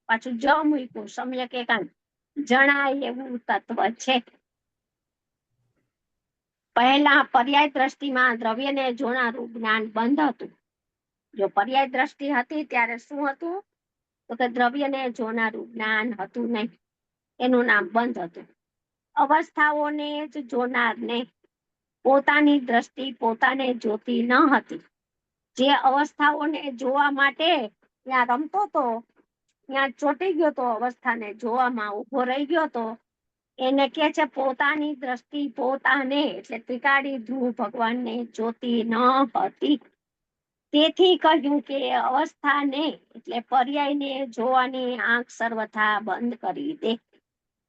પાછું જ મૂક્યું, સમ્યક એકાંત, જણાય એવું તત્વ છે. પહેલા પર્યાય દ્રષ્ટિમાં દ્રવ્યને જોનારું જ્ઞાન બંધ હતું. જો પર્યાય દ્રષ્ટિ હતી ત્યારે શું હતું? તો કે દ્રવ્યને જોનારું જ્ઞાન હતું નહીં, એનું નામ બંધ હતું. અવસ્થાઓને જ જોનારને પોતાની દ્રષ્ટિ પોતાને જોતી ન હતી. જે અવસ્થાઓને જોવા માટે ત્યાં રમતો હતો, ત્યાં ચોંટી ગયો તો, અવસ્થાને જોવામાં ઉભો રહી ગયો તો, એને કે છે પોતાની દ્રષ્ટિ પોતાને, એટલે ત્રિકાળી ધ્રુવ ભગવાનને જોતી ન હતી. તેથી કહ્યું કે અવસ્થાને એટલે પર્યાયને જોવાની આંખ સર્વથા બંધ કરી દે.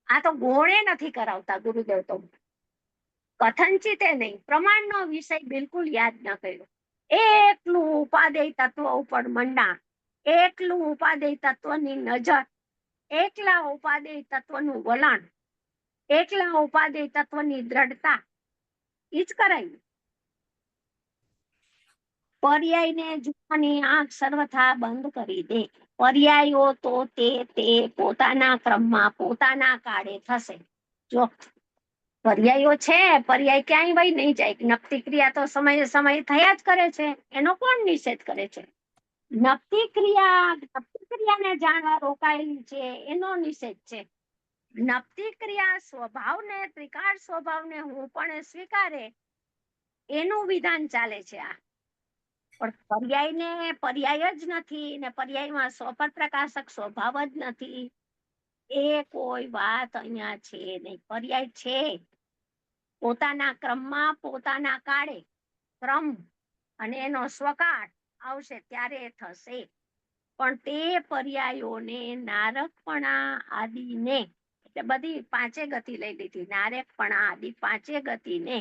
આ તો ગોળે નથી કરાવતા ગુરુદેવ, તો કથનચિતે નહીં, પ્રમાણનો વિષય બિલકુલ યાદ ન કર્યો. એકલું ઉપાદેય તત્વ ઉપર મંડાણ, એકલું ઉપાદેય તત્વની નજર, એકલા ઉપાદેય તત્વનું વલણ, એકલા ઉપાદેય તત્વની દ્રઢતા, ઈ જ કરાયું. પર્યાયને જોવાની આંખ સર્વથા બંધ કરી દે. પર્યાયો તો તે પોતાના ક્રમમાં પોતાના કાળે થશે. જો પર્યાયો છે, પર્યાય ક્યાંય વહી નહીં જાય. નક્તિ ક્રિયા તો સમયે સમય થયા જ કરે છે, એનો કોણ નિષેધ કરે છે? નક્તિ ક્રિયાને જાણવા રોકાયેલી છે એનો નિષેધ છે. નક્તિ ક્રિયા સ્વભાવને, ત્રિકાળ સ્વભાવને હું પણ સ્વીકારે એનું વિધાન ચાલે છે. આ પણ પર્યાયને પર્યાય જ નથી ને પર્યાયમાં સ્વપર પ્રકાશક સ્વભાવ જ નથી, એ કોઈ વાત અહીંયા છે નહીં. પર્યાય છે પોતાના ક્રમમાં પોતાના કાળે, ક્રમ અને એનો સ્વકાળ આવશે ત્યારે થશે. પણ તે પર્યાયોને નારકપણા આદિને, એટલે બધી પાંચે ગતિ લઈ લીધી, નારકપણા આદિ પાંચે ગતિને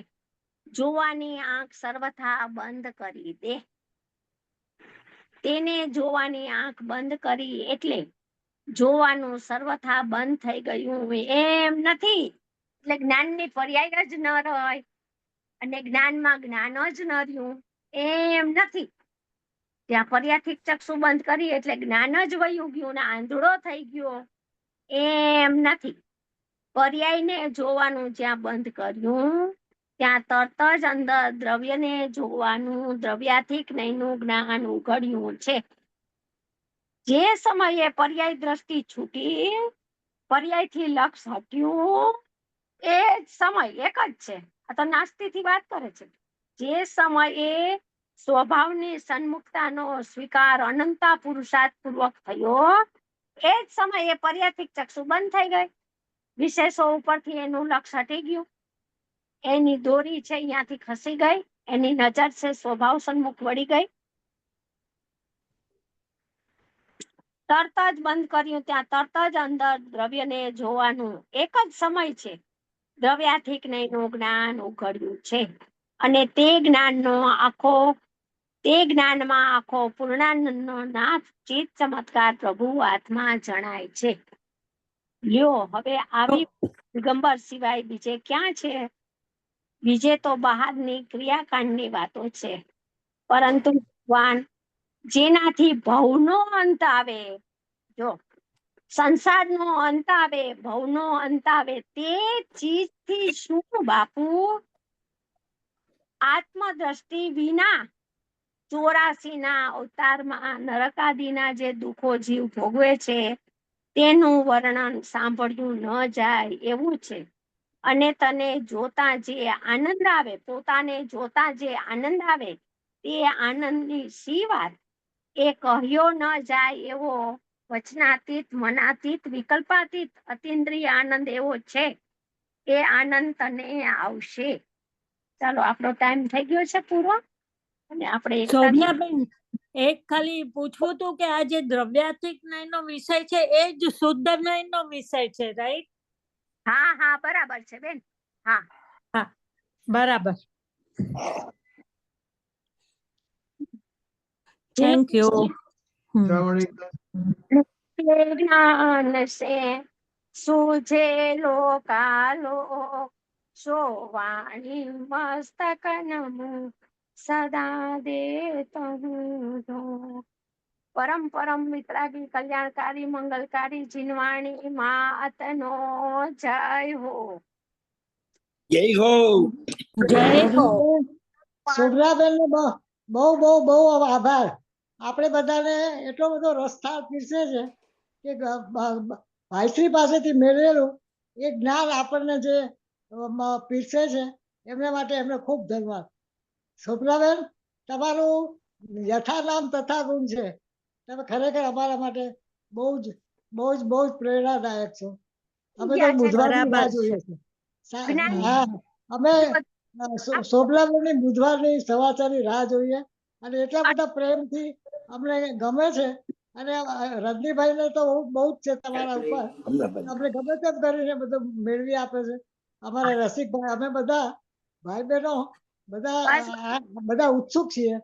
જોવાની આંખ સર્વથા બંધ કરી દે. તેને જોવાની આંખ બંધ કરી એટલે જોવાનું સર્વથા બંધ થઈ ગયું એમ નથી. એટલે જ્ઞાનની પર્યાય જ ન રહી અને જ્ઞાનમાં જ્ઞાન જ ન રહ્યું એમ નથી. ત્યાં પર્યાયથી ચક્ષુ બંધ કરી એટલે જ્ઞાન જ વયું ગયું ને આંધળો થઈ ગયો એમ નથી. પર્યાયને જોવાનું જ્યાં બંધ કર્યું ત્યાં તરત જ અંદર દ્રવ્યને જોવાનું, દ્રવ્યાથી જ્ઞેયનું જ્ઞાન ઉઘડ્યું છે. જે સમયે પર્યાય દ્રષ્ટિ છૂટી, પર્યાયથી લક્ષ હટ્યું, એ જ સમય એક જ છે. આ તો નાસ્તિથી વાત કરે છે. જે સમયે સ્વભાવની સન્મુખતાનો સ્વીકાર અનંતા પુરુષાર્થ પૂર્વક થયો, એ જ સમયે પર્યાયથી ચક્ષુ બંધ થઈ ગઈ. વિશેષો ઉપરથી એનું લક્ષ હટી ગયું, એની દોરી છે અહીંયાથી ખસી ગઈ, એની નજર છે સ્વભાવ સન્મુખ વળી ગઈ. તરત જ બંધ કર્યું ત્યાં તરત જ અંદર દ્રવ્યને જોવાનું એક જ સમય છે. દ્રવ્યાથી જ્ઞેયનું જ્ઞાન ઉઘડ્યું છે અને તે જ્ઞાનમાં આખો પૂર્ણાનંદનો નાથ ચિત્ત ચમત્કાર પ્રભુ આત્મા જણાય છે. લ્યો હવે આવી દિગંબર સિવાય બીજે ક્યાં છે? બીજે તો બહારની ક્રિયાકાંડની વાતો છે, પરંતુ ભગવાન જેનાથી ભવનો અંત આવે, જો સંસારનો અંત આવે, ભવનો અંત આવે, તે ચીજથી શું બાપુ? આત્મદ્રષ્ટિ વિના 84 ના અવતારમાં નરકાદિના જે દુઃખો જીવ ભોગવે છે તેનું વર્ણન સાંભળ્યું ન જાય એવું છે. અને તને જોતા જે આનંદ આવે, પોતાને જોતા જે આનંદ આવે, તે આનંદની શી વાત? એ કહ્યો ન જાય એવો વચનાતીત, મનાતીત, વિકલ્પાતીત, અતિન્દ્રિય આનંદ એવો છે. એ આનંદ તને આવશે. ચાલો, આપણો ટાઈમ થઈ ગયો છે પૂરો. અને આપણે શોભનાબેન, એક ખાલી પૂછવું હતું કે આ જે દ્રવ્યાતીત જ્ઞાનનો વિષય છે એ જ શુદ્ધ જ્ઞાનનો વિષય છે, રાઈટ? હા હા, બરાબર છે બેન. હા હા, બરાબર. Thank you. શ્રાવણી જ્ઞાન સે સૂજે લોકાલોક, સો વાણી મસ્તક નમો સદા દે તહુ. પરમ પરમ મિત્રાગી કલ્યાણકારી મંગલકારી જીનવાણી માતનો જય હો. જય હો. જય હો. શોભનાબેન નો બહુ બહુ બહુ આભાર. આપણે બધાને એટલો બધો રસથાળ પીરસે છે કે ભાઈશ્રી પાસેથી મેળવેલું એ જ્ઞાન આપણને જે પીરસે છે એમના માટે એમને ખૂબ ધન્યવાદ. શોભનાબેન, તમારું યથા નામ તથા ગુણ છે. તમે ખરેખર અમારા માટે બહુ જ બહુ જ બહુ જ પ્રેરણાદાયક છો. અમે તો બુધવારની રાહ જોઈએ છીએ. હા, અમે શોભનાબેનની બુધવારની સમાચારની રાહ જોઈએ અને એટલા બધા પ્રેમથી અમને ગમે છે. અને રજનીભાઈને તો બહુ જ છે તમારા ઉપર. આપણે ગમે તેમ કરીને બધું મેળવી આપે છે. અમારા રસિકભાઈ, અમે બધા ભાઈ બહેનો બધા ઉત્સુક છીએ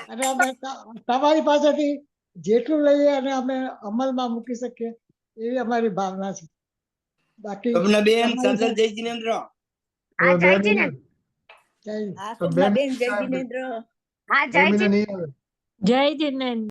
અને અમે તમારી પાસેથી જેટલું લઈએ અને અમે અમલમાં મૂકી શકીએ એવી અમારી ભાવના છે. બાકી શોભનાબેન, સાદર જય જિનેન્દ્ર. હા, જય જીનેન્દ્ર. જય બેન હા, જય નહીં આવે. જીનેન્દ્ર. જય જિનેન્દ્ર.